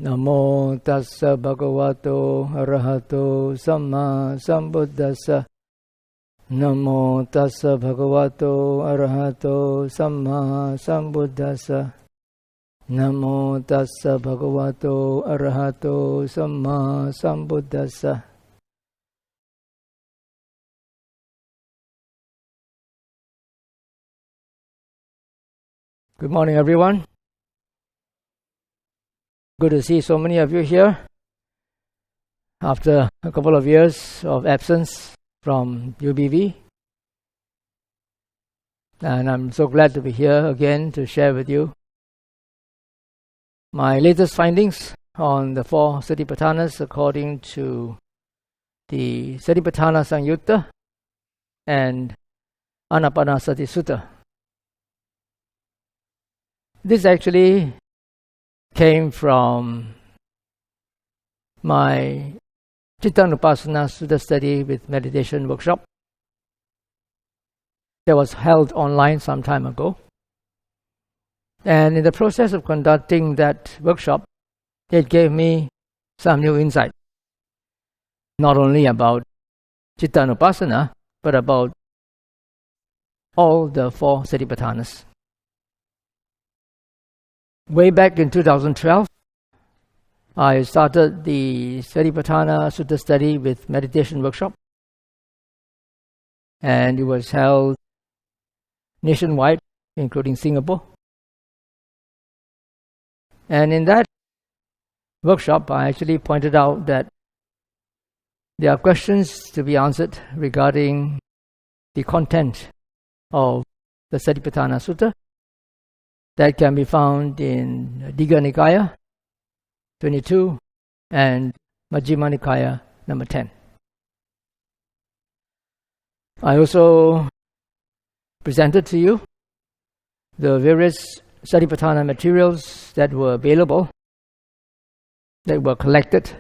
Namo tassa bhagavato arahato samma sambuddhassa. Namo tassa bhagavato arahato samma sambuddhassa. Namo tassa bhagavato arahato samma sambuddhassa. Good morning, everyone. Good to see so many of you here after a couple of years of absence from UBV. And I'm so glad to be here again to share with you my latest findings on the 4 Satipaṭṭhānas according to the Satipaṭṭhāna Saṃyutta and Ānāpānassati Sutta. This actually came from my Cittānupassanā Sutta study with meditation workshop that was held online some time ago. And in the process of conducting that workshop, it gave me some new insight, not only about Cittānupassanā, but about all the 4 Satipaṭṭhānas. Way back in 2012, I started the Satipaṭṭhāna Sutta study with meditation workshop, and it was held nationwide, including Singapore. And in that workshop, I actually pointed out that there are questions to be answered regarding the content of the Satipaṭṭhāna Sutta that can be found in Digha Nikaya 22 and Majjhima Nikaya number 10. I also presented to you the various Satipaṭṭhāna materials that were available, that were collected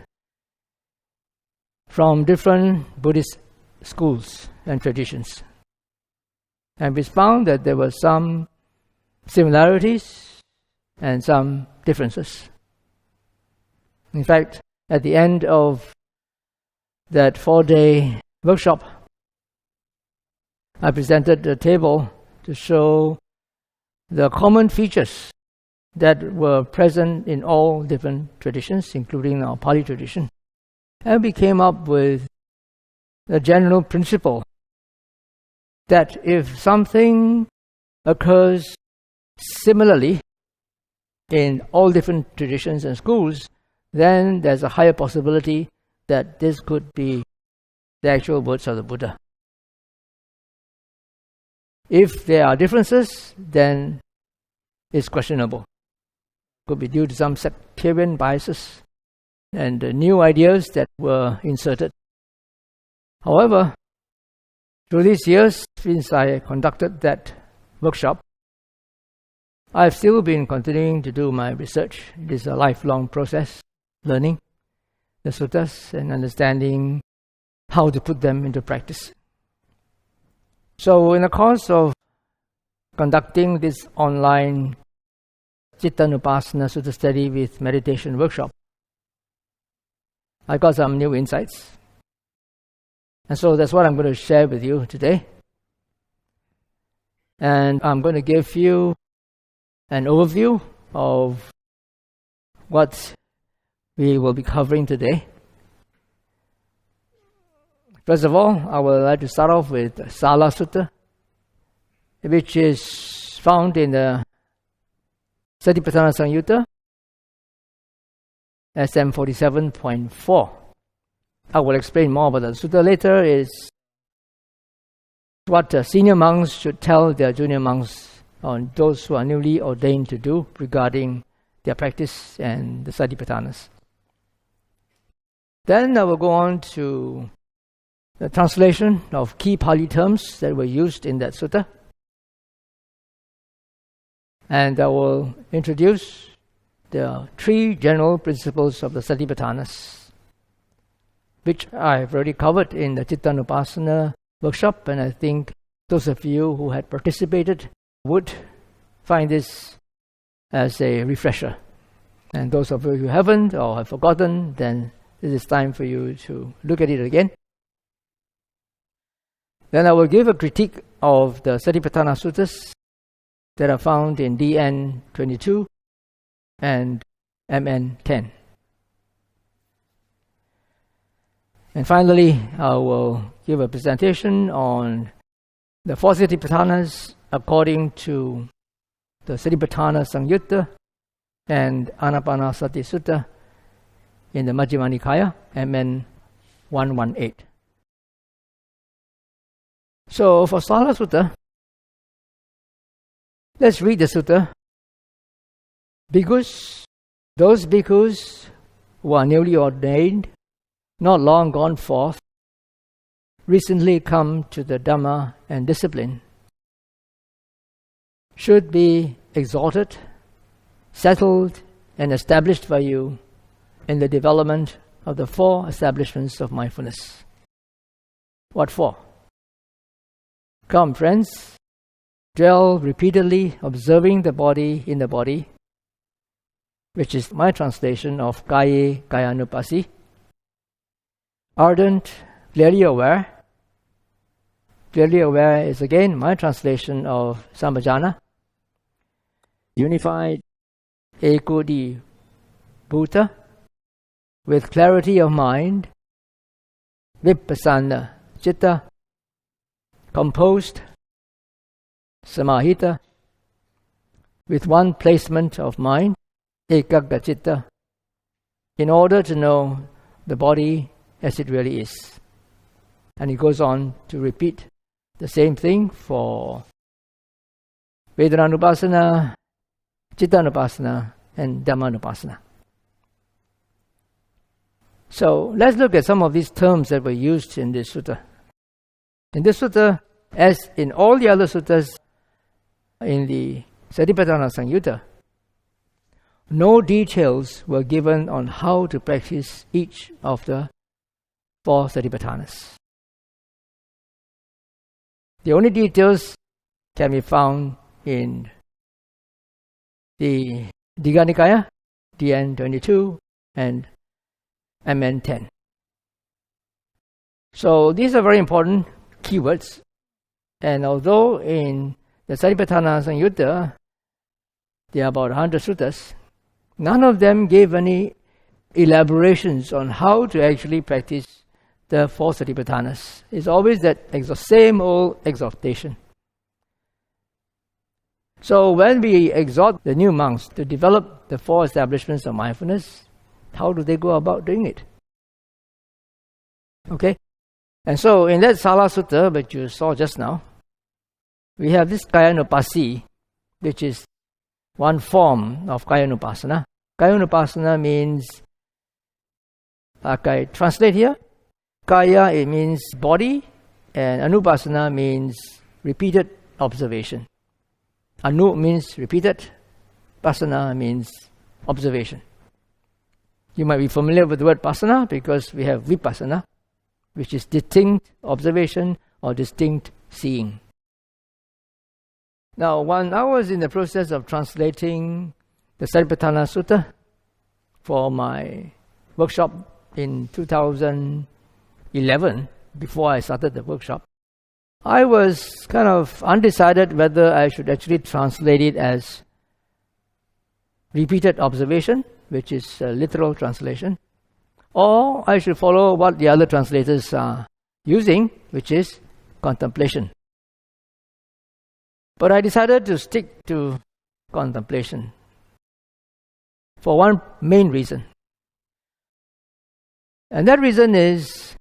from different Buddhist schools and traditions. And we found that there were some similarities and some differences. In fact, at the end of that 4-day workshop, I presented a table to show the common features that were present in all different traditions, including our Pāli tradition. And we came up with a general principle that if something occurs similarly in all different traditions and schools, then there's a higher possibility that this could be the actual words of the Buddha. If there are differences, then it's questionable. Could be due to some sectarian biases and new ideas that were inserted. However, through these years since I conducted that workshop, I've still been continuing to do my research. It is a lifelong process, learning the suttas and understanding how to put them into practice. So in the course of conducting this online Cittānupassanā Sutta study with meditation workshop, I got some new insights. And so that's what I'm going to share with you today. And I'm going to give you an overview of what we will be covering today. First of all, I would like to start off with Sālā Sutta, which is found in the Satipaṭṭhāna Saṃyutta, SM 47.4. I will explain more about the sutta later. Is what senior monks should tell their junior monks on those who are newly ordained to do regarding their practice and the Satipaṭṭhānas. Then I will go on to the translation of key Pāli terms that were used in that sutta. And I will introduce the 3 general principles of the Satipaṭṭhānas, which I have already covered in the Cittānupassanā workshop, and I think those of you who had participated would find this as a refresher. And those of you who haven't or have forgotten, then it is time for you to look at it again. Then I will give a critique of the Satipaṭṭhāna Suttas that are found in DN 22 and MN 10. And finally, I will give a presentation on the four Satipaṭṭhānas according to the Satipaṭṭhāna Saṃyutta and Ānāpānassati Sutta in the Majjhima Nikāya, MN 118. So for Sālā Sutta, let's read the sutta. Bhikkhus, those bhikkhus who are newly ordained, not long gone forth, recently come to the Dhamma and discipline, should be exalted, settled and established by you in the development of the four establishments of mindfulness. What for? Come, friends, dwell repeatedly observing the body in the body, which is my translation of Kāyānupassanā. Ardent, clearly aware. Clearly aware is again my translation of Samajjhana. Unified, ekodi bhuta, with clarity of mind. Vipassana citta, composed, samahita, with one placement of mind, ekagga citta, in order to know the body as it really is. And he goes on to repeat the same thing for Vedanānupassanā, Cittānupassanā and Dhammānupassanā. So let's look at some of these terms that were used in this sutta. In this sutta, as in all the other suttas in the Satipaṭṭhāna Saṃyutta, no details were given on how to practice each of the four Satipaṭṭhānas. The only details can be found in the Digha Nikāya, DN 22 and MN 10. So these are very important keywords, and although in the Satipaṭṭhāna Saṃyutta there are about 100 suttas, none of them gave any elaborations on how to actually practice the four Satipaṭṭhānas. It's always that same old exhortation. So when we exhort the new monks to develop the four establishments of mindfulness, how do they go about doing it? Okay? And so in that Sālā Sutta, which you saw just now, we have this Kāyānupassanā, which is one form of Kāyānupassanā. Kāyānupassanā means, like I translate here, Kāya, it means body, and Anupassana means repeated observation. Anu means repeated, Passana means observation. You might be familiar with the word Passana because we have Vipassana, which is distinct observation or distinct seeing. Now, when I was in the process of translating the Satipaṭṭhāna Sutta for my workshop in 2011, before I started the workshop, I was kind of undecided whether I should actually translate it as repeated observation, which is a literal translation, or I should follow what the other translators are using, which is contemplation. But I decided to stick to contemplation for one main reason. And that reason is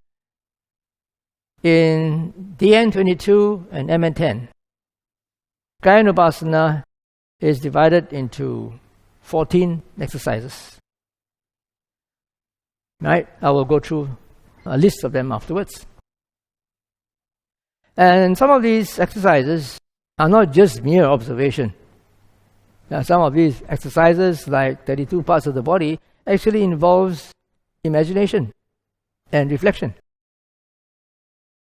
in DN 22 and MN 10, Kāyānupassanā is divided into 14 exercises. Right? I will go through a list of them afterwards. And some of these exercises are not just mere observation. Some of these exercises, like 32 parts of the body, actually involves imagination and reflection.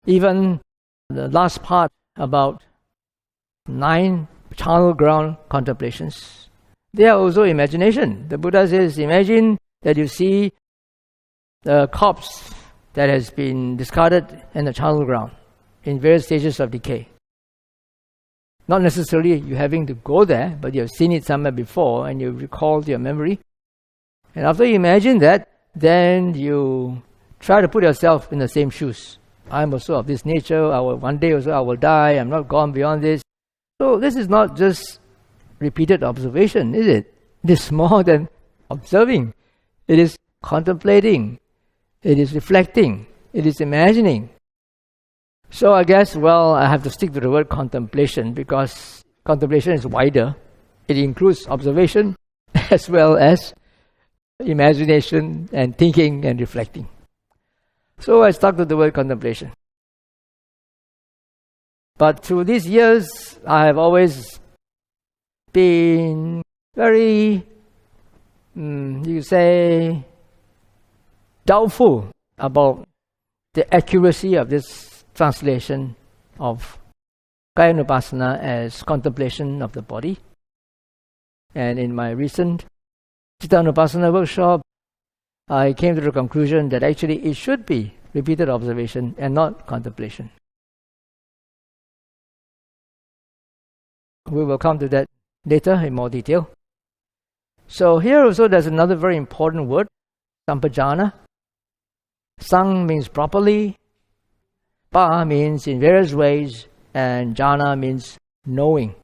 Even the last part about 9 charnel ground contemplations they are also imagination. The Buddha says, imagine that you see the corpse that has been discarded in the charnel ground in various stages of decay. Not necessarily you having to go there, but you have seen it somewhere before and you recall to your memory. And after you imagine that, then you try to put yourself in the same shoes. I'm also of this nature. One day also I will die. I'm not gone beyond this. So this is not just repeated observation, is it? It is more than observing. It is contemplating. It is reflecting. It is imagining. So I guess, I have to stick to the word contemplation because contemplation is wider. It includes observation as well as imagination and thinking and reflecting. So I stuck to the word contemplation. But through these years, I have always been very, you could say, doubtful about the accuracy of this translation of Kāyānupassanā as contemplation of the body. And in my recent Cittānupassanā workshop, I came to the conclusion that actually it should be repeated observation and not contemplation. We will come to that later in more detail. So here also there's another very important word, sampajana. Sang means properly, pa means in various ways, and jhana means knowing.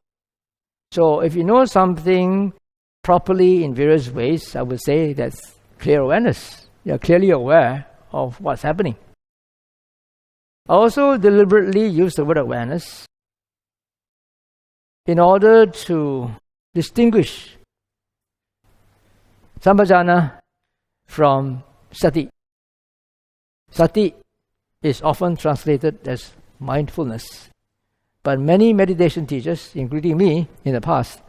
So if you know something properly in various ways, I would say that's clear awareness. You're clearly aware of what's happening. I also deliberately use the word awareness in order to distinguish sampajana from sati. Sati is often translated as mindfulness, but many meditation teachers, including me in the past,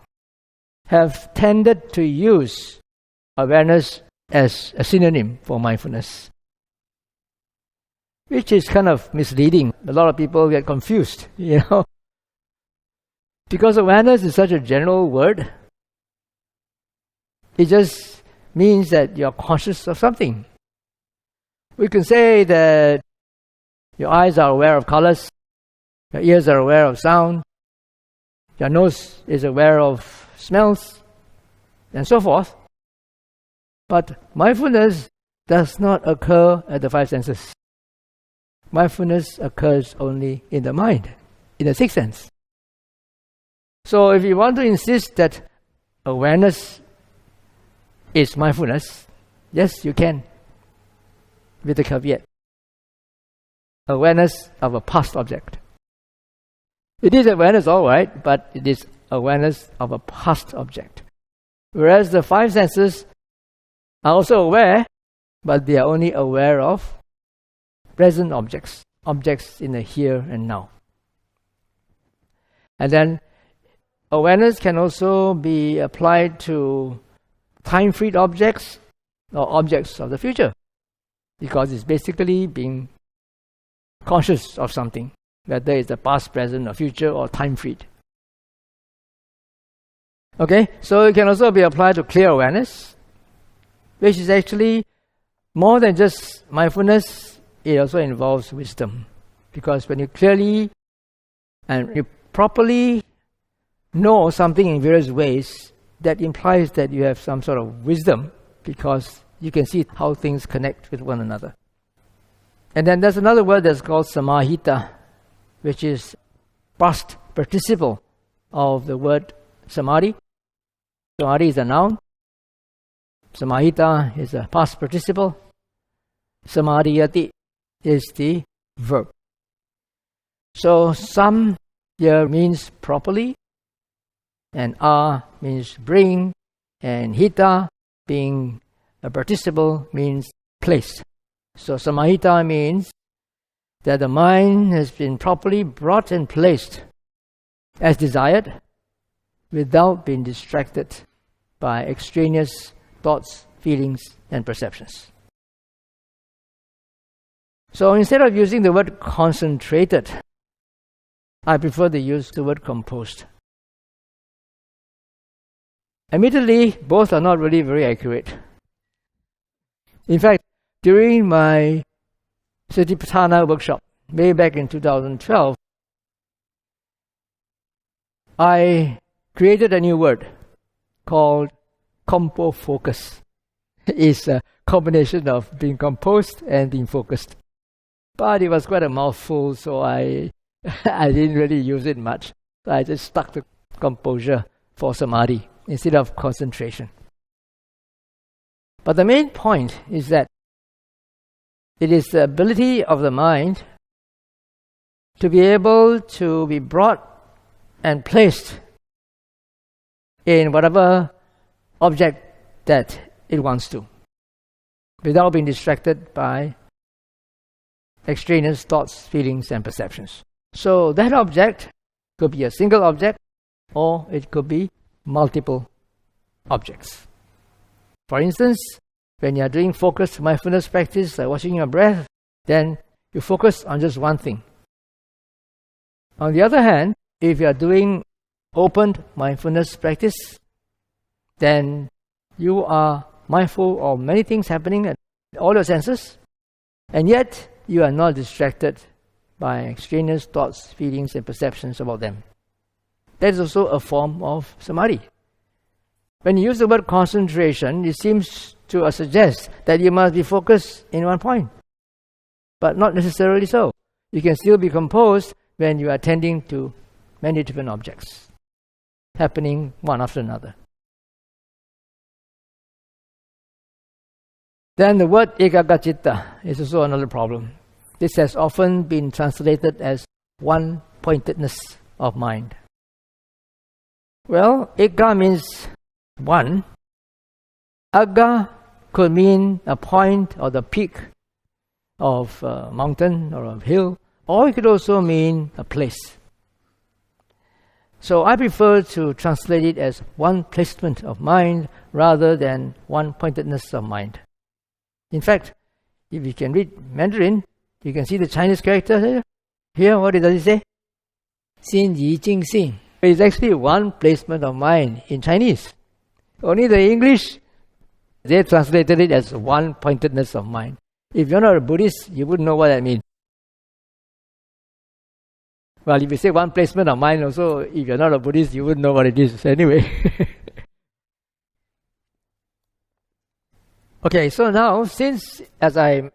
have tended to use awareness as a synonym for mindfulness, which is kind of misleading. A lot of people get confused, because awareness is such a general word. It just means that you're conscious of something. We can say that your eyes are aware of colors, your ears are aware of sound, your nose is aware of smells, and so forth. But mindfulness does not occur at the five senses. Mindfulness occurs only in the mind, in the sixth sense. So if you want to insist that awareness is mindfulness, yes, you can, with a caveat. Awareness of a past object. It is awareness, all right, but it is awareness of a past object. Whereas the five senses are also aware, but they are only aware of present objects, objects in the here and now. And then awareness can also be applied to time-freed objects or objects of the future, because it's basically being conscious of something, whether it's the past, present, or future, or time-freed. Okay, so it can also be applied to clear awareness, which is actually more than just mindfulness. It also involves wisdom, because when you clearly and you properly know something in various ways, that implies that you have some sort of wisdom, because you can see how things connect with one another. And then there's another word that's called samahita, which is past participle of the word samadhi. Samadhi is a noun. Samahita is a past participle. Samadhiyati is the verb. So sam here means properly, and a means bring, and hita being a participle means place. So samahita means that the mind has been properly brought and placed as desired without being distracted by extraneous thoughts, feelings, and perceptions. So instead of using the word concentrated, I prefer to use the word composed. Admittedly, both are not really very accurate. In fact, during my Satipaṭṭhāna workshop, way back in 2012, I created a new word called compo focus. It's a combination of being composed and being focused. But it was quite a mouthful, so I didn't really use it much. So I just stuck to composure for samadhi instead of concentration. But the main point is that it is the ability of the mind to be able to be brought and placed in whatever object that it wants to, without being distracted by extraneous thoughts, feelings, and perceptions. So that object could be a single object, or it could be multiple objects. For instance, when you are doing focused mindfulness practice, like watching your breath, then you focus on just one thing. On the other hand, if you are doing opened mindfulness practice, then you are mindful of many things happening at all your senses, and yet you are not distracted by extraneous thoughts, feelings, and perceptions about them. That is also a form of samadhi. When you use the word concentration, it seems to suggest that you must be focused in one point, but not necessarily so. You can still be composed when you are attending to many different objects, happening one after another. Then the word Aggacitta is also another problem. This has often been translated as one-pointedness of mind. Well, Agga means one. Agga could mean a point or the peak of a mountain or a hill, or it could also mean a place. So I prefer to translate it as one placement of mind rather than one pointedness of mind. In fact, if you can read Mandarin, you can see the Chinese character here. Here, what does it say? Xin yi jing xing. It's actually one placement of mind in Chinese. Only the English, they translated it as one pointedness of mind. If you're not a Buddhist, you wouldn't know what that means. Well, if you say one placement of mind also, if you're not a Buddhist, you wouldn't know what it is anyway. Okay, so now, since, as I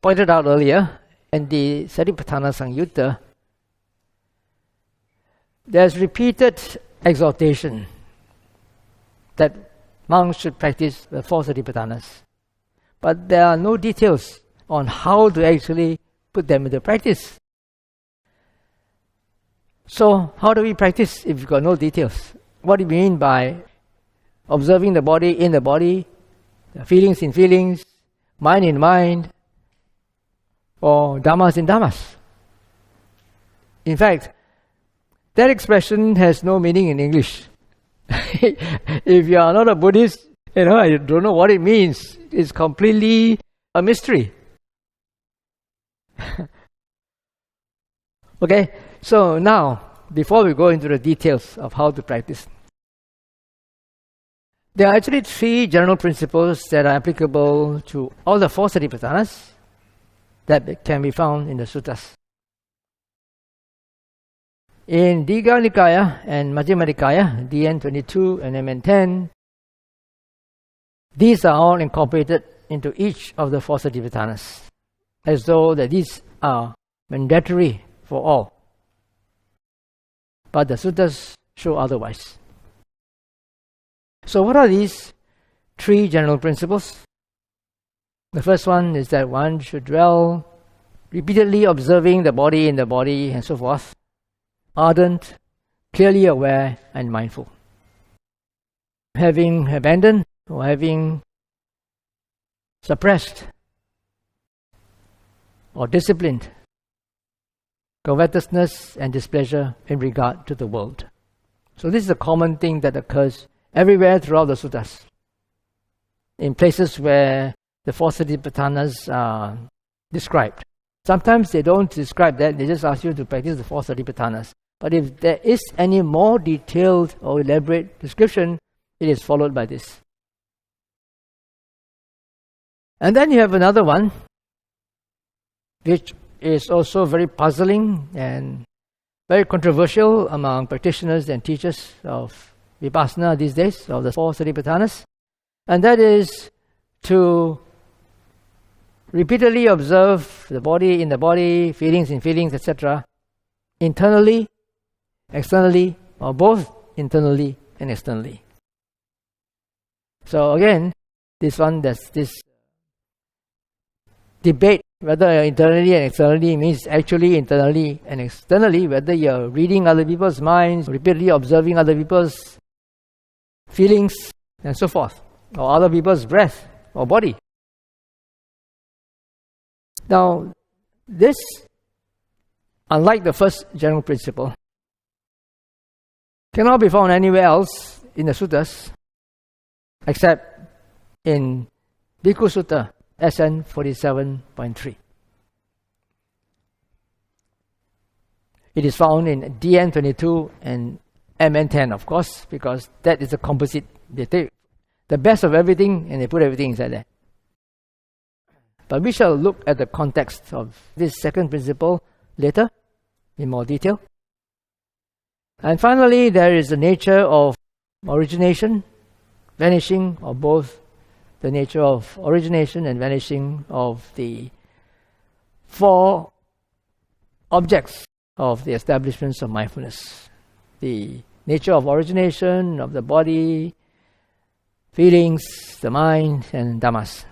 pointed out earlier, in the Satipaṭṭhāna Saṃyutta, there's repeated exhortation that monks should practice the 4 Satipaṭṭhānas. But there are no details on how to actually put them into practice. So, how do we practice if we've got no details? What do you mean by observing the body in the body, feelings in feelings, mind in mind, or dhammas in dhammas? In fact, that expression has no meaning in English. If you are not a Buddhist, I don't know what it means. It's completely a mystery. Okay, so now, before we go into the details of how to practice, there are actually 3 general principles that are applicable to all the 4 Satipaṭṭhānas that can be found in the Suttas. In Digha Nikaya and Majjhima Nikaya, DN 22 and MN 10, these are all incorporated into each of the 4 Satipaṭṭhānas, as though that these are mandatory for all. But the Suttas show otherwise. So what are these 3 general principles? The first one is that one should dwell repeatedly observing the body in the body and so forth, ardent, clearly aware and mindful. Having abandoned or having suppressed or disciplined covetousness and displeasure in regard to the world. So this is a common thing that occurs everywhere throughout the Suttas. In places where the 4 Satipaṭṭhānas are described. Sometimes they don't describe that, they just ask you to practice the 4 Satipaṭṭhānas. But if there is any more detailed or elaborate description, it is followed by this. And then you have another one, which is also very puzzling and very controversial among practitioners and teachers of Vipassana these days, of the 4 Satipaṭṭhānas. And that is to repeatedly observe the body in the body, feelings in feelings, etc., internally, externally, or both internally and externally. So again, there's this debate whether internally and externally means actually internally and externally, whether you're reading other people's minds, repeatedly observing other people's feelings and so forth, or other people's breath or body. Now, this, unlike the first general principle, cannot be found anywhere else in the suttas except in Bhikkhu Sutta, SN 47.3. It is found in DN 22 and MN 10, of course, because that is a composite. They take the best of everything and they put everything inside there. But we shall look at the context of this second principle later in more detail. And finally, there is the nature of origination, vanishing, or both the nature of origination and vanishing of the 4 objects of the establishments of mindfulness. The nature of origination of the body, feelings, the mind, and dhammas.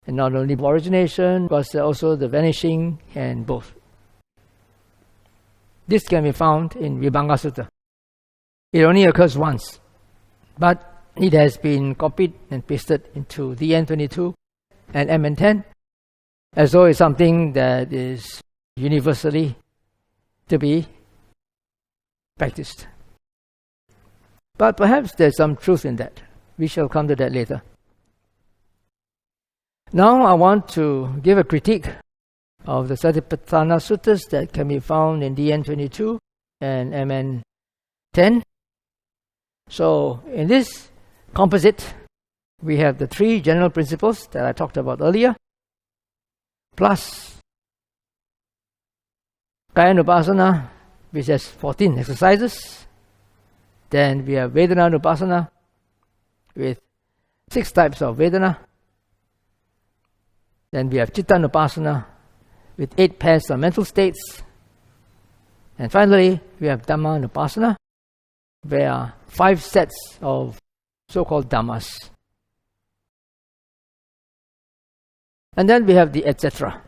And not only origination, but also the vanishing and both. This can be found in Vibhaṅga Sutta. It only occurs once, but it has been copied and pasted into the DN22 and MN10 as though it's something that is universally to be practiced. But perhaps there's some truth in that. We shall come to that later. Now I want to give a critique of the Satipaṭṭhāna Suttas that can be found in DN22 and MN10. So in this composite, we have the 3 general principles that I talked about earlier, plus Kāyānupassanā, which has 14 exercises. Then we have Vedanānupassanā with 6 types of Vedana. Then we have Cittānupassanā with 8 pairs of mental states. And finally, we have Dhammānupassanā. There are 5 sets of so-called Dhammas. And then we have the etc.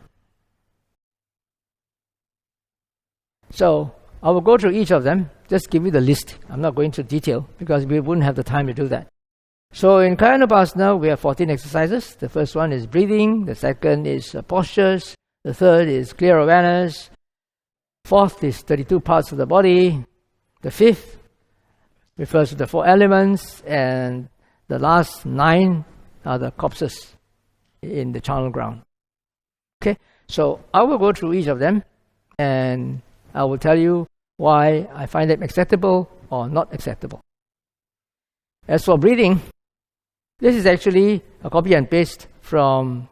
So I will go through each of them, just give you the list. I'm not going into detail because we wouldn't have the time to do that. So in Kāyānupassanā, we have 14 exercises. The first one is breathing. The second is postures. The third is clear awareness. Fourth is 32 parts of the body. The fifth refers to the 4 elements. And the last 9 are the corpses in the charnel ground. Okay, so I will go through each of them and I will tell you why I find them acceptable or not acceptable. As for breathing, this is actually a copy and paste from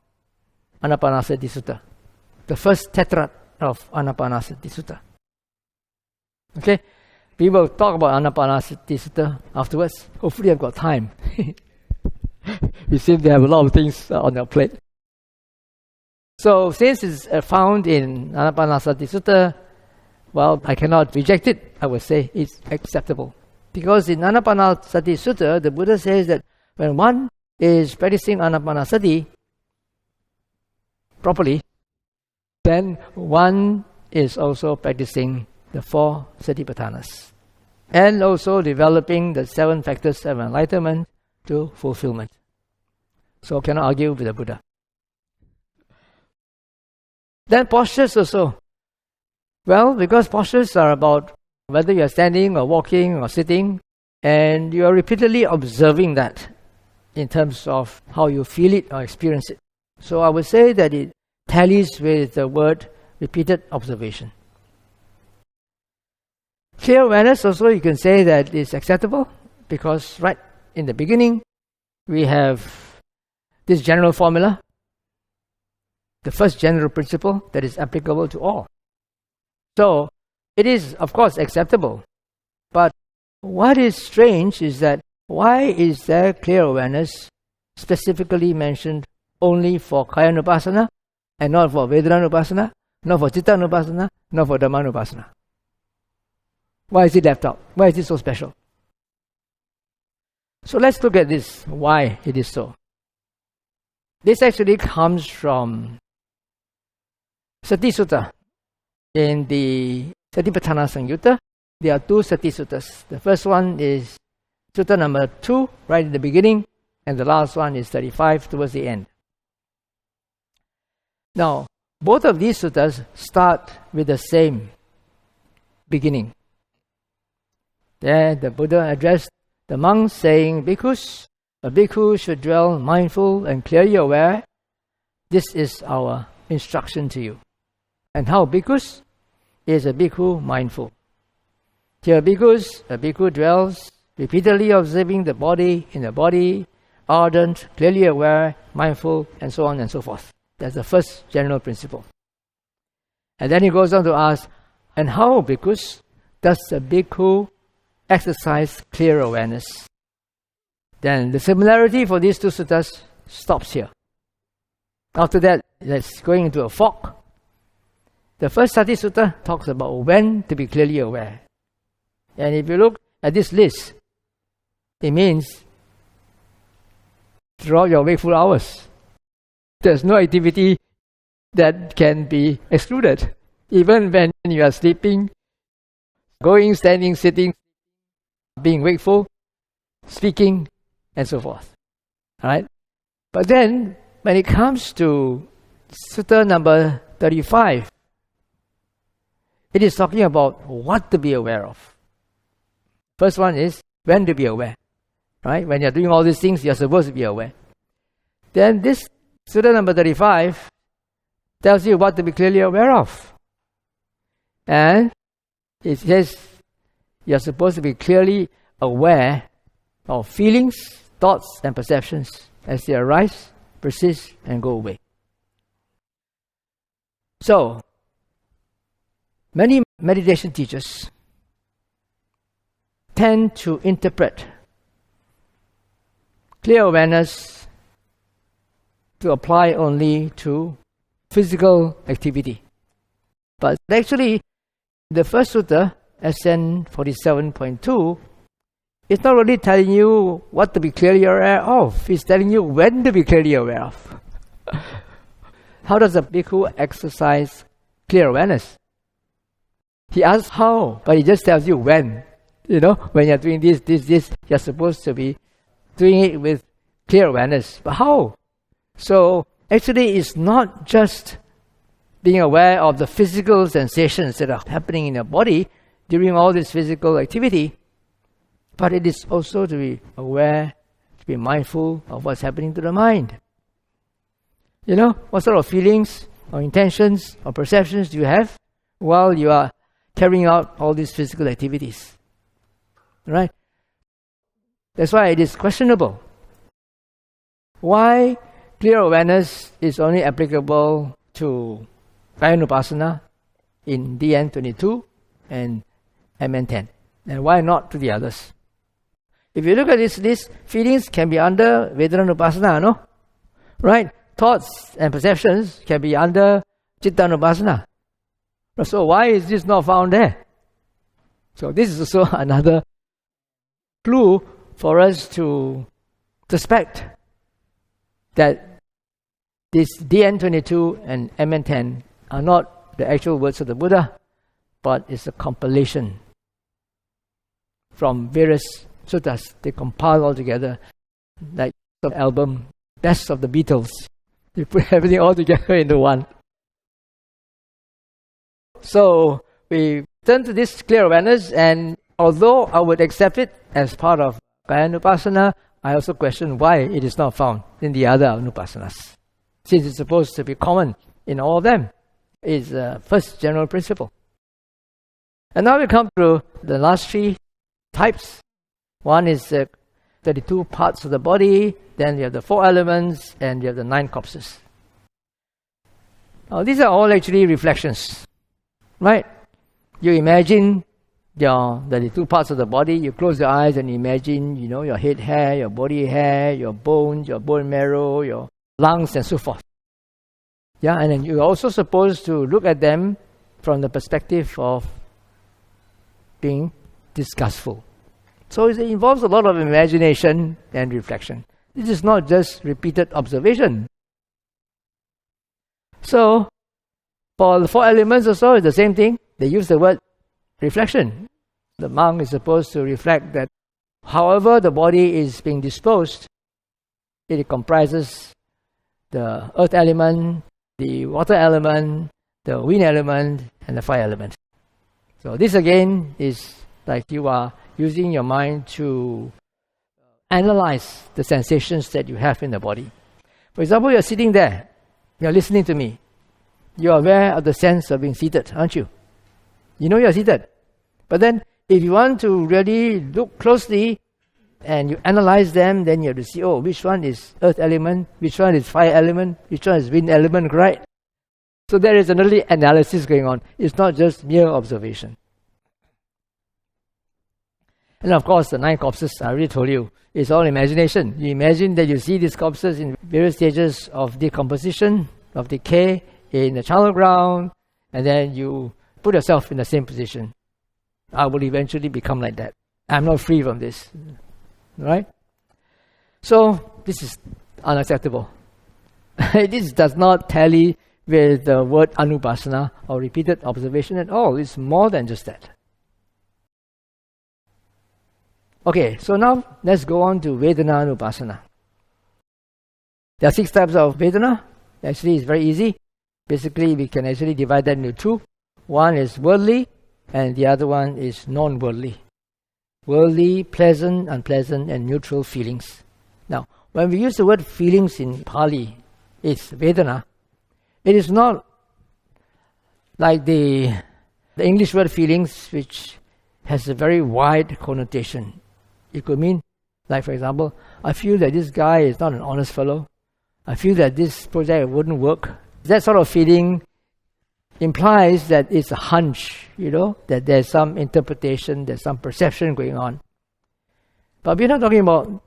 Ānāpānassati Sutta, the first tetrad of Ānāpānassati Sutta. Okay, we will talk about Ānāpānassati Sutta afterwards. Hopefully I've got time. We seem to have a lot of things on our plate. So since it's found in Ānāpānassati Sutta, well, I cannot reject it. I would say it's acceptable. Because in Ānāpānassati Sutta, the Buddha says that when one is practicing Ānāpānassati properly, then one is also practicing the 4 Satipaṭṭhānas and also developing the 7 factors of enlightenment to fulfillment. So cannot argue with the Buddha. Then postures also. Well, because postures are about whether you are standing or walking or sitting, and you are repeatedly observing that in terms of how you feel it or experience it. So I would say that it tallies with the word repeated observation. Clear awareness also, you can say that is acceptable because right in the beginning, we have this general formula, the first general principle that is applicable to all. So, it is, of course, acceptable. But what is strange is that why is there clear awareness specifically mentioned only for Kāyānupassanā and not for Vedanānupassanā, not for Cittānupassanā, not for Dhammānupassanā? Why is it left out? Why is it so special? So let's look at this, why it is so. This actually comes from Sati Sutta. In the Satipaṭṭhāna Saṃyutta, there are two Sati Suttas. The first one is Sutta number 2, right in the beginning, and the last one is 35 towards the end. Now, both of these suttas start with the same beginning. There, the Buddha addressed the monks saying, Bhikkhus, a bhikkhu should dwell mindful and clearly aware. This is our instruction to you. And how bhikkhus? Is a bhikkhu mindful. Here bhikkhus, a bhikkhu dwells repeatedly observing the body in the body, ardent, clearly aware, mindful, and so on and so forth. That's the first general principle. And then he goes on to ask, and how bhikkhus does a bhikkhu exercise clear awareness? Then the similarity for these two suttas stops here. After that, let's go into a fork. The first Sati Sutta talks about when to be clearly aware. And if you look at this list, it means throughout your wakeful hours. There's no activity that can be excluded. Even when you are sleeping, going, standing, sitting, being wakeful, speaking, and so forth. Alright? But then, when it comes to Sutta number 35, it is talking about what to be aware of. First one is when to be aware. Right? When you're doing all these things, you're supposed to be aware. Then this Sutta number 35 tells you what to be clearly aware of. And it says you're supposed to be clearly aware of feelings, thoughts, and perceptions as they arise, persist, and go away. So, many meditation teachers tend to interpret clear awareness to apply only to physical activity. But actually, the first sutta, SN 47.2, it's not only telling you what to be clearly aware of, it's telling you when to be clearly aware of. How does a bhikkhu exercise clear awareness? He asks how, but he just tells you when. You know, when you're doing this, you're supposed to be doing it with clear awareness. But how? So, actually, it's not just being aware of the physical sensations that are happening in your body during all this physical activity, but it is also to be aware, to be mindful of what's happening to the mind. You know, what sort of feelings or intentions or perceptions do you have while you are carrying out all these physical activities? Right? That's why it is questionable. Why clear awareness is only applicable to Kāyānupassanā in DN 22 and MN 10. And why not to the others? If you look at this list, feelings can be under Vedanānupassanā, no? Right? Thoughts and perceptions can be under Cittānupassanā. So why is this not found there? So this is also another clue for us to suspect that this DN22 and MN10 are not the actual words of the Buddha, but it's a compilation from various suttas. They compile all together like an album, Best of the Beatles. You put everything all together into one. So we turn to this clear awareness, and although I would accept it as part of Kāyānupassanā, I also question why it is not found in the other Ānāpānassati, since it's supposed to be common in all of them. It's the first general principle. And now we come to the last three types. One is 32 parts of the body, then you have the 4 elements, and you have the 9 corpses. Now, these are all actually reflections, right? You imagine the 32 parts of the body, you close your eyes and imagine, your head hair, your body hair, your bones, your bone marrow, your lungs, and so forth. Yeah, and then you're also supposed to look at them from the perspective of being disgustful. So it involves a lot of imagination and reflection. This is not just repeated observation. So, for the 4 elements also, it's the same thing. They use the word reflection. The monk is supposed to reflect that however the body is being disposed, it comprises the earth element, the water element, the wind element, and the fire element. So this again is like you are using your mind to analyze the sensations that you have in the body. For example, you're sitting there, you're listening to me. You're aware of the sense of being seated, aren't you? You know you're seated. But then, if you want to really look closely and you analyze them, then you have to see, which one is earth element, which one is fire element, which one is wind element, right? So there is another analysis going on. It's not just mere observation. And of course, the 9 corpses, I already told you, it's all imagination. You imagine that you see these corpses in various stages of decomposition, of decay, in the charnel ground, and then you put yourself in the same position. I will eventually become like that. I'm not free from this. Right? So, this is unacceptable. This does not tally with the word anupassana or repeated observation at all. It's more than just that. Okay, so now let's go on to Vedanānupassanā. There are 6 types of Vedana. Actually, it's very easy. Basically, we can actually divide that into 2. One is worldly, and the other one is non-worldly. Worldly, pleasant, unpleasant, and neutral feelings. Now, when we use the word feelings in Pāli, it's Vedana. It is not like the English word feelings, which has a very wide connotation. It could mean, like for example, I feel that this guy is not an honest fellow. I feel that this project wouldn't work. That sort of feeling implies that it's a hunch, that there's some interpretation, there's some perception going on. But we're not talking about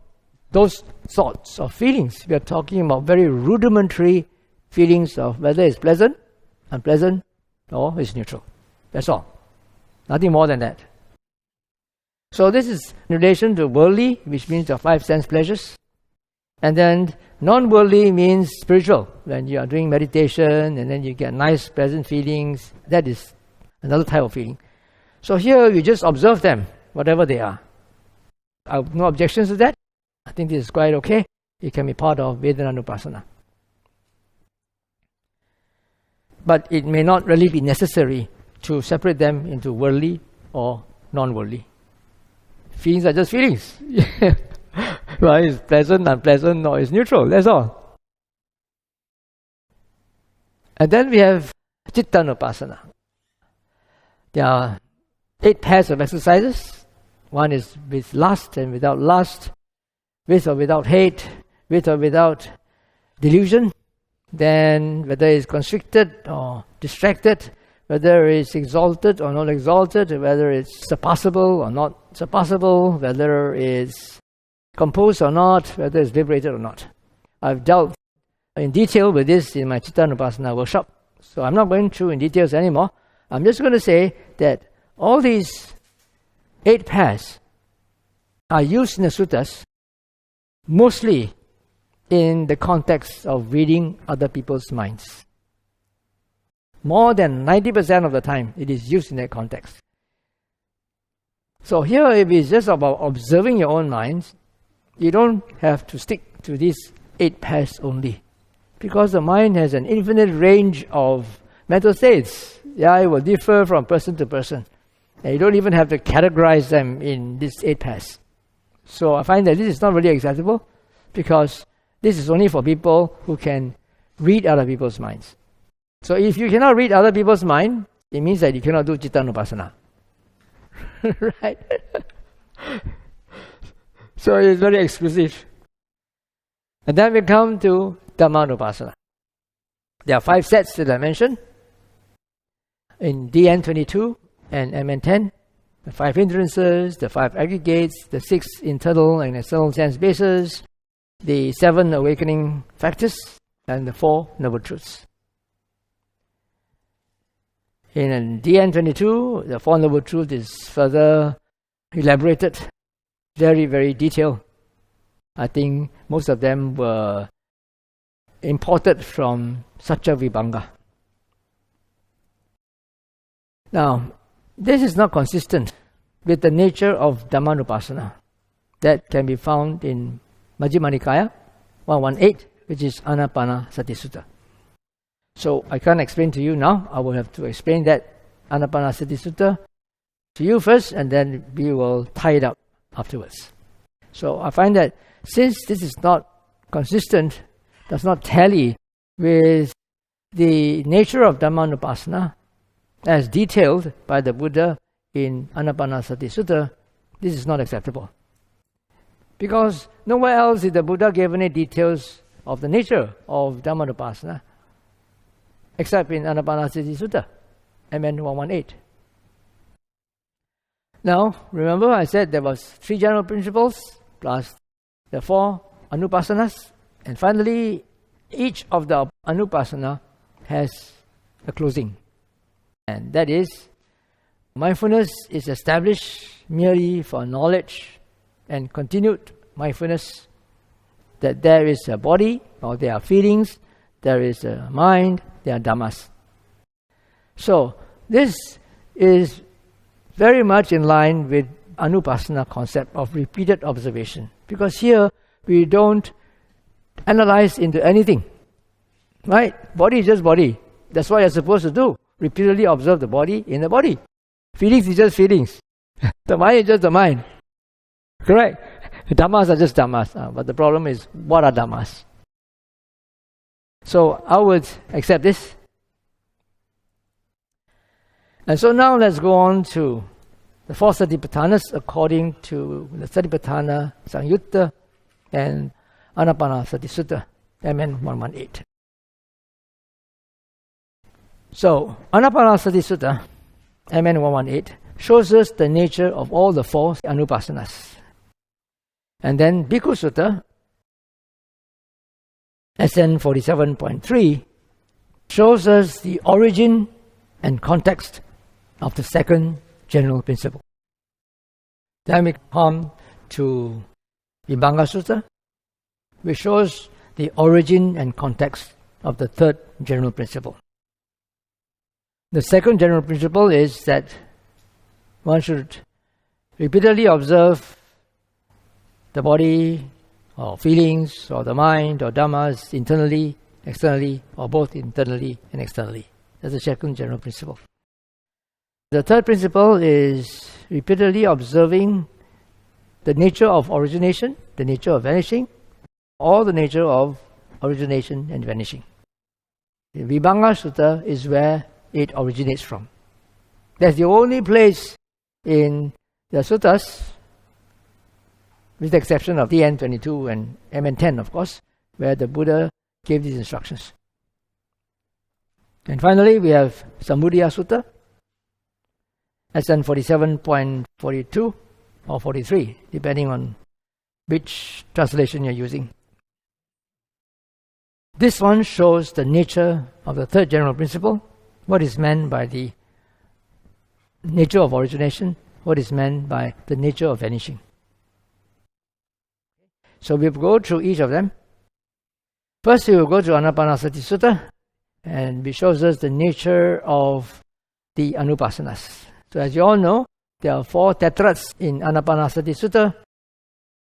those sorts of feelings. We are talking about very rudimentary feelings of whether it's pleasant, unpleasant, or it's neutral. That's all. Nothing more than that. So this is in relation to worldly, which means the 5 sense pleasures. And then non-worldly means spiritual. When you are doing meditation and then you get nice, pleasant feelings, that is another type of feeling. So here you just observe them, whatever they are. I have no objections to that. I think this is quite okay. It can be part of Vedanānupassanā. But it may not really be necessary to separate them into worldly or non-worldly. Feelings are just feelings. Well, it's pleasant, unpleasant, or it's neutral, that's all. And then we have Cittānupassanā. There are 8 pairs of exercises. One is with lust and without lust, with or without hate, with or without delusion. Then whether it's constricted or distracted, whether it's exalted or not exalted, whether it's surpassable or not surpassable, whether it's composed or not, whether it's liberated or not. I've dealt in detail with this in my Cittānupassanā workshop, so I'm not going through in details anymore. I'm just going to say that all these 8 pairs are used in the suttas mostly in the context of reading other people's minds. More than 90% of the time, it is used in that context. So here, if it's just about observing your own minds, you don't have to stick to these 8 pairs only, because the mind has an infinite range of mental states. It will differ from person to person. And you don't even have to categorize them in these 8 pairs. So I find that this is not really acceptable, because this is only for people who can read other people's minds. So if you cannot read other people's mind, it means that you cannot do Cittānupassanā. Right? So it's very exclusive. And then we come to Dhammānupassanā. There are 5 sets that I mentioned in DN 22 and MN 10. The 5 hindrances, the 5 aggregates, the 6 internal and external sense bases, the 7 awakening factors, and the 4 noble truths. In DN 22, the 4 noble truth is further elaborated, very, very detailed. I think most of them were imported from Satya Vibhaṅga. Now, this is not consistent with the nature of Dhammānupassanā that can be found in Majjhima Nikāya 118, which is Ānāpānassati Sutta. So I can't explain to you now. I will have to explain that Ānāpānassati Sutta to you first, and then we will tie it up afterwards. So I find that since this is not consistent, does not tally with the nature of Dhammānupassanā as detailed by the Buddha in Ānāpānassati Sutta, this is not acceptable. Because nowhere else did the Buddha give any details of the nature of Dhammānupassanā except in Ānāpānassati Sutta, MN 118. Now, remember I said there was 3 general principles plus the 4 Anupassanas, and finally each of the Anupassana has a closing. And that is, mindfulness is established merely for knowledge and continued mindfulness that there is a body, or there are feelings, there is a mind, there are dhammas. So this is very much in line with Anupassana concept of repeated observation, because here we don't analyze into anything, right? Body is just body. That's what you're supposed to do. Repeatedly observe the body in the body. Feelings is just feelings. The mind is just the mind. Correct? Dhammas are just dhammas. But the problem is, what are dhammas? So I would accept this. And so now let's go on to the 4 Satipaṭṭhānas according to the Satipaṭṭhāna Saṃyutta and Ānāpānassati Sutta, MN 118. So, Ānāpānassati Sutta, MN 118, shows us the nature of all the 4 Anupassanas. And then Bhikkhu Sutta, SN 47.3, shows us the origin and context of the 2nd general principle. Then we come to Vibhaṅga Sutta, which shows the origin and context of the 3rd general principle. The 2nd general principle is that one should repeatedly observe the body or feelings or the mind or dhammas internally, externally, or both internally and externally. That's the 2nd general principle. The 3rd principle is repeatedly observing the nature of origination, the nature of vanishing, or the nature of origination and vanishing. The Vibhaṅga Sutta is where it originates from. That's the only place in the Suttas, with the exception of DN 22 and MN 10, of course, where the Buddha gave these instructions. And finally, we have Samudaya Sutta, SN 47.42 or 43, depending on which translation you're using. This one shows the nature of the 3rd general principle, what is meant by the nature of origination, what is meant by the nature of vanishing. So we'll go through each of them. First, we will go to Ānāpānassati Sutta, and it shows us the nature of the Anupassanas. So as you all know, there are 4 tetrads in Ānāpānassati Sutta.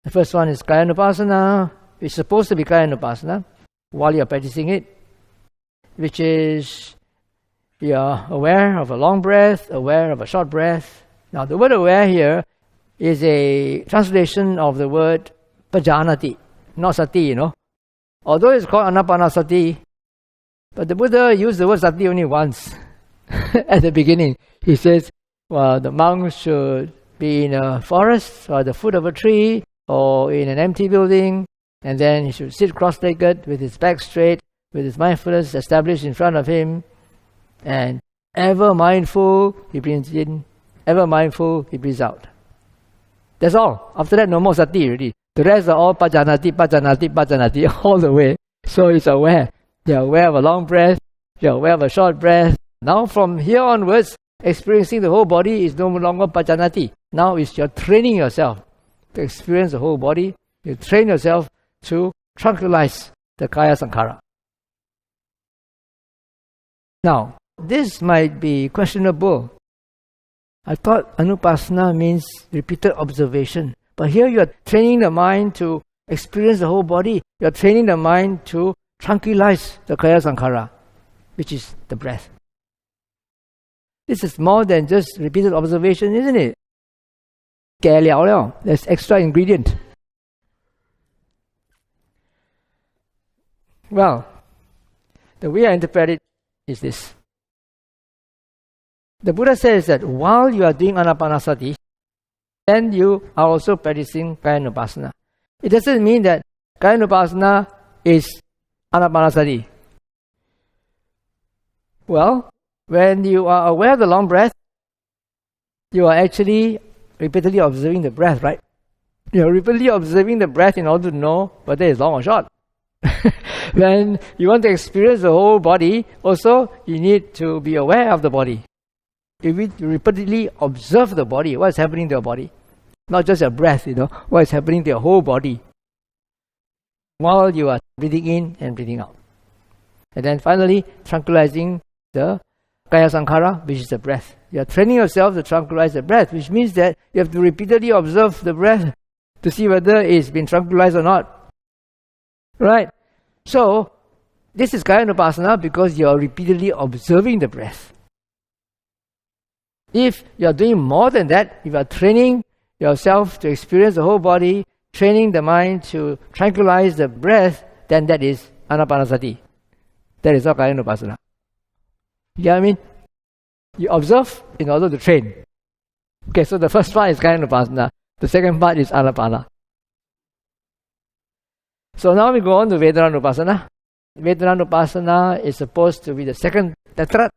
The first one is Kāyānupassanā, which is supposed to be Kāyānupassanā while you are practicing it, which is you are aware of a long breath, aware of a short breath. Now the word aware here is a translation of the word pajanati, not sati, Although it's called Ānāpānassati, but the Buddha used the word sati only once at the beginning. He says, well, the monk should be in a forest or the foot of a tree or in an empty building, and then he should sit cross-legged with his back straight, with his mindfulness established in front of him, and ever mindful, he breathes in, ever mindful, he breathes out. That's all. After that, no more sati already. The rest are all pajanati, pajanati, pajanati, all the way. So he's aware. You're aware of a long breath, you're aware of a short breath. Now from here onwards, experiencing the whole body is no longer pajanati. Now you're training yourself to experience the whole body. You train yourself to tranquilize the kaya sankhara. Now, this might be questionable. I thought anupassana means repeated observation. But here you are training the mind to experience the whole body. You are training the mind to tranquilize the kaya sankhara, which is the breath. This is more than just repeated observation, isn't it? 改了了, there's extra ingredient. Well, the way I interpret it is this. The Buddha says that while you are doing Ānāpānassati, then you are also practicing Kāyānupassanā. It doesn't mean that Kāyānupassanā is Ānāpānassati. Well, when you are aware of the long breath, you are actually repeatedly observing the breath, right? You are repeatedly observing the breath in order to know whether it's long or short. When you want to experience the whole body, also you need to be aware of the body. You need to repeatedly observe the body, what is happening to your body. Not just your breath, what is happening to your whole body while you are breathing in and breathing out. And then finally, tranquilizing the kaya sankhara, which is the breath. You are training yourself to tranquilize the breath, which means that you have to repeatedly observe the breath to see whether it's been tranquilized or not. Right? So, this is Kāyānupassanā because you are repeatedly observing the breath. If you are doing more than that, if you are training yourself to experience the whole body, training the mind to tranquilize the breath, then that is Ānāpānassati. That is not Kāyānupassanā. You know what I mean? You observe in order to train. Okay, so the first part is Kāyānupassanā. The second part is Ānāpāna. So now we go on to Vedanānupassanā. Vedanānupassanā is supposed to be the second tetrad.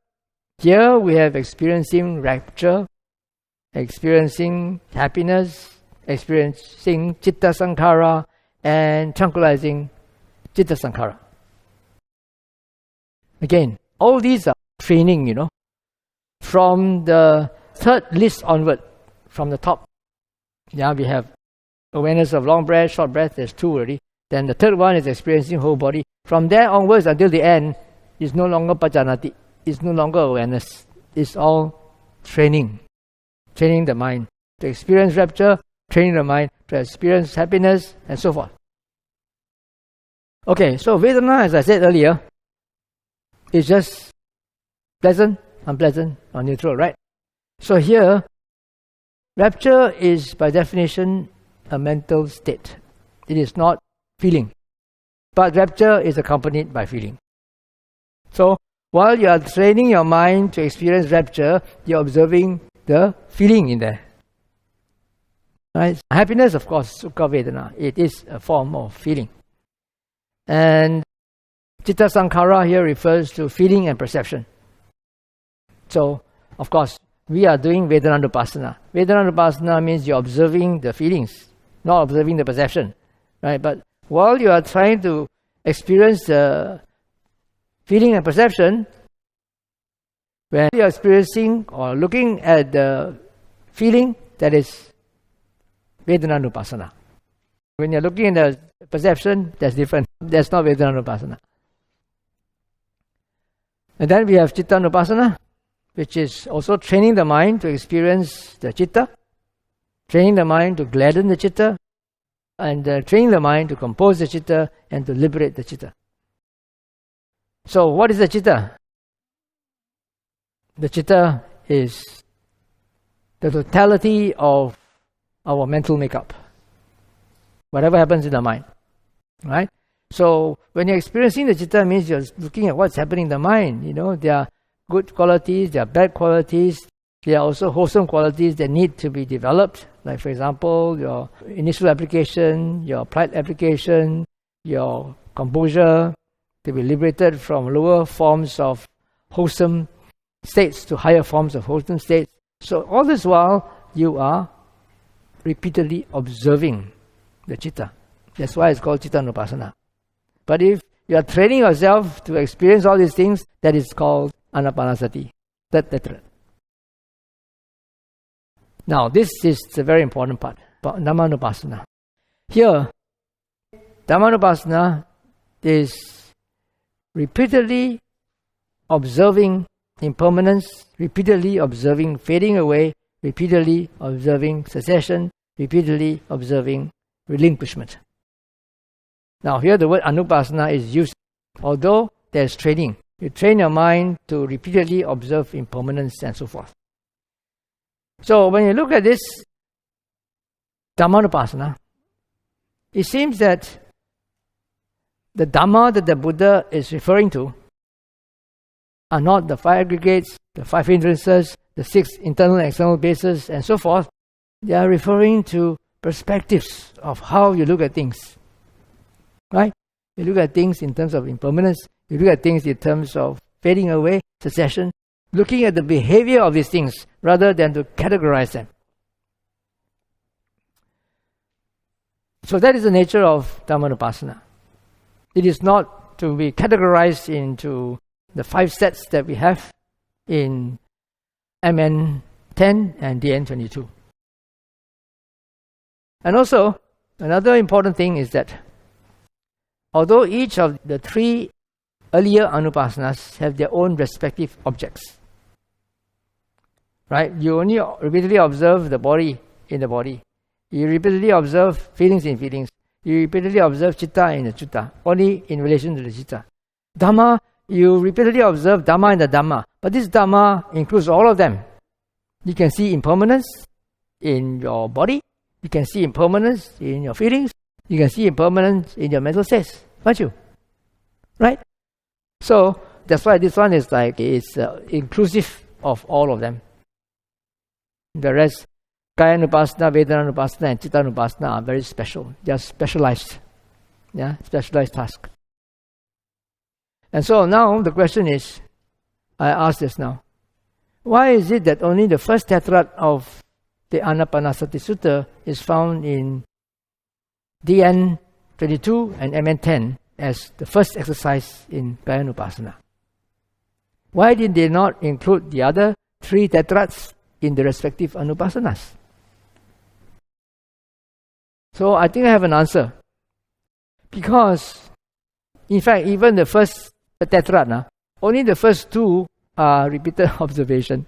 Here we have experiencing rapture, experiencing happiness, experiencing citta sankhara, and tranquilizing citta sankhara. Again, all these are training, From the third list onward, from the top, we have awareness of long breath, short breath, there's two already. Then the third one is experiencing whole body. From there onwards until the end, it's no longer pajanati. It's no longer awareness. It's all training. Training the mind to experience rapture, training the mind to experience happiness, and so forth. Okay, so Vedana, as I said earlier, is just pleasant, unpleasant, or neutral, right? So here, rapture is by definition a mental state. It is not feeling. But rapture is accompanied by feeling. So, while you are training your mind to experience rapture, you are observing the feeling in there. Right? Happiness, of course, sukha vedana. It is a form of feeling. And citta sankhara here refers to feeling and perception. So, of course, we are doing Vedanānupassanā. Vedanānupassanā means you're observing the feelings, not observing the perception. Right? But while you are trying to experience the feeling and perception, when you are experiencing or looking at the feeling, that is Vedanānupassanā. When you are looking at the perception, that's different. That's not Vedanānupassanā. And then we have Cittānupassanā, which is also training the mind to experience the citta, training the mind to gladden the citta, and training the mind to compose the citta and to liberate the citta. So what is the citta? The citta is the totality of our mental makeup. Whatever happens in the mind. Right? So when you're experiencing the citta, means you're looking at what's happening in the mind. There are good qualities, there are bad qualities, There are also wholesome qualities that need to be developed, like for example, your initial application, your applied application, your composure, to be liberated from lower forms of wholesome states to higher forms of wholesome states. So all this while, you are repeatedly observing the citta. That's why it's called Cittānupassanā. But if you are training yourself to experience all these things, that is called Ānāpānassati. That. Now, this is the very important part, Dhammānupassanā. Here, Dhammānupassanā is repeatedly observing impermanence, repeatedly observing fading away, repeatedly observing cessation, repeatedly observing relinquishment. Now, here the word Anupassana is used, although there is training. You train your mind to repeatedly observe impermanence and so forth. So when you look at this Dhammānupassana, it seems that the Dhamma that the Buddha is referring to are not the five aggregates, the five hindrances, the six internal and external bases, and so forth. They are referring to perspectives of how you look at things. Right? You look at things in terms of impermanence, you look at things in terms of fading away, cessation, looking at the behavior of these things rather than to categorize them. So that is the nature of Dhammānupassana. It is not to be categorized into the five sets that we have in MN 10 and DN 22. And also, another important thing is that although each of the three earlier Anupassanas have their own respective objects, right? You only repeatedly observe the body in the body. You repeatedly observe feelings in feelings. You repeatedly observe citta in the citta, only in relation to the citta. Dhamma, you repeatedly observe Dhamma in the Dhamma. But this Dhamma includes all of them. You can see impermanence in your body. You can see impermanence in your feelings. You can see impermanence in your mental states, can't you? Right? So that's why this one is like it's inclusive of all of them. The rest, Kāyānupassanā, Vedanānupassanā, and Cittānupassanā are very special. They are specialized. Yeah, specialized task. And so now the question is, I ask this now, why is it that only the first tetrad of the Ānāpānassati Sutta is found in DN 22 and MN 10 as the first exercise in Kāyānupassanā? Why did they not include the other three tetrads in the respective Anupassanas? So I think I have an answer. Because, in fact, even the first tetrad, only the first two are repeated observation.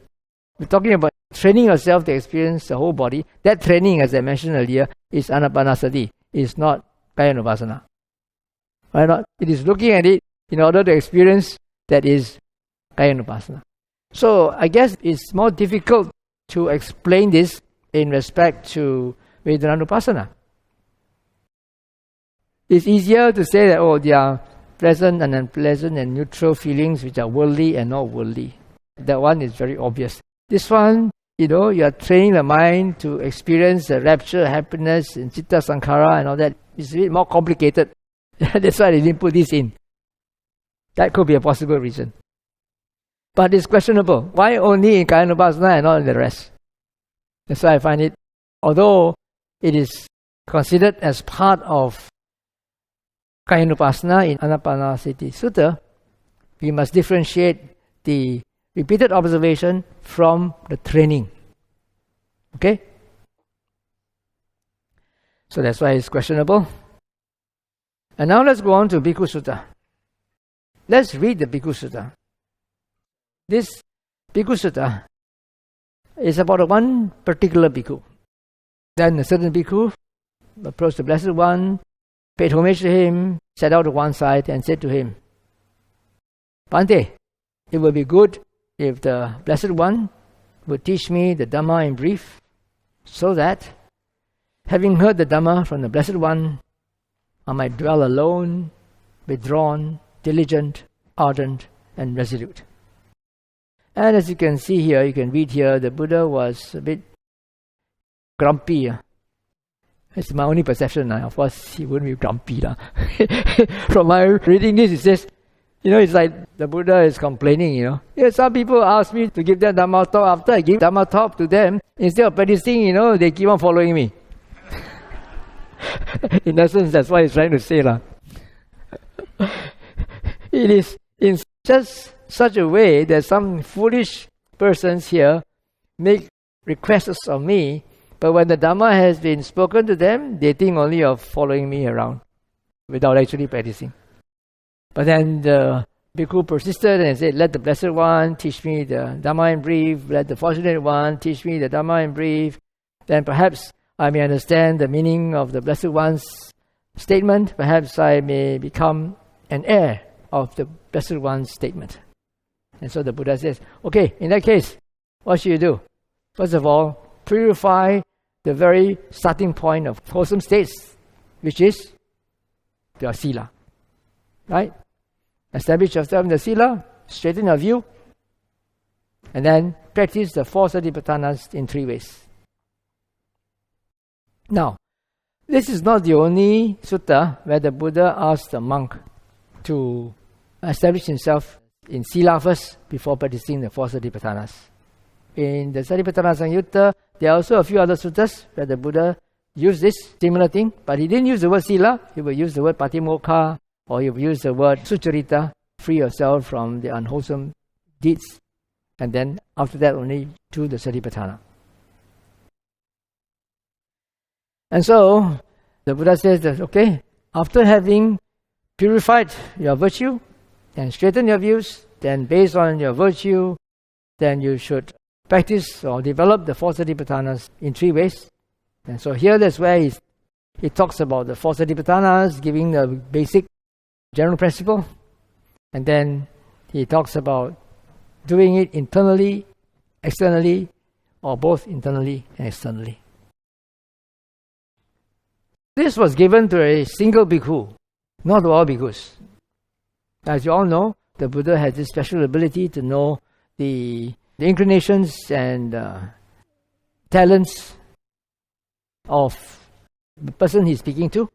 We're talking about training yourself to experience the whole body. That training, as I mentioned earlier, is Ānāpānassati. It's not Kāyānupassanā. Why not? It is looking at it in order to experience that is Kāyānupassanā. So I guess it's more difficult to explain this in respect to Vedanānupassanā. It's easier to say that, oh, there are pleasant and unpleasant and neutral feelings which are worldly and not worldly. That one is very obvious. This one, you are training the mind to experience the rapture, happiness, and citta sankhara and all that. It's a bit more complicated. That's why they didn't put this in. That could be a possible reason. But it's questionable. Why only in Kāyānupassanā and not in the rest? That's why I find it, although it is considered as part of Kāyānupassanā in Ānāpānassati Sutta, we must differentiate the repeated observation from the training. Okay? So that's why it's questionable. And now let's go on to Bhikkhu Sutta. Let's read the Bhikkhu Sutta. This Bhikkhu Sutta is about one particular bhikkhu. Then a certain bhikkhu approached the Blessed One, paid homage to him, sat out to one side and said to him, Bhante, it would be good if the Blessed One would teach me the Dhamma in brief, so that, having heard the Dhamma from the Blessed One, I might dwell alone, withdrawn, diligent, ardent, and resolute. And as you can see here, you can read here, the Buddha was a bit grumpy. It's my only perception. Of course, he wouldn't be grumpy. From my reading this, it says, it's like the Buddha is complaining, some people ask me to give them Dhamma talk. After I give Dhamma talk to them, instead of practicing, they keep on following me. In essence, that's what he's trying to say. It is in just such a way that some foolish persons here make requests of me, but when the Dhamma has been spoken to them, they think only of following me around without actually practicing. But then the Bhikkhu persisted and said, let the Blessed One teach me the Dhamma in brief, let the Fortunate One teach me the Dhamma in brief, then perhaps I may understand the meaning of the Blessed One's statement, perhaps I may become an heir of the Blessed One's statement. And so the Buddha says, okay, in that case, what should you do? First of all, purify the very starting point of wholesome states, which is your sila. Right? Establish yourself in the sila, straighten your view, and then practice the 4 Satipaṭṭhānas in 3 ways. Now, this is not the only sutta where the Buddha asked the monk to establish himself in sila first before practicing the 4 Satipaṭṭhānas. In the Satipaṭṭhāna Saṃyutta, there are also a few other suttas where the Buddha used this similar thing, but he didn't use the word sila, he would use the word patimokha, or he would use the word sucharita, free yourself from the unwholesome deeds, and then after that only do the Satipaṭṭhāna. And so, the Buddha says that, okay, after having purified your virtue and straightened your views, then based on your virtue, then you should practice or develop the 4 Satipaṭṭhānas in 3 ways. And so here that's where he talks about the 4 Satipaṭṭhānas, giving the basic general principle. And then he talks about doing it internally, externally, or both internally and externally. This was given to a single bhikkhu, not to all bhikkhus. As you all know, the Buddha has this special ability to know the inclinations and talents of the person he's speaking to.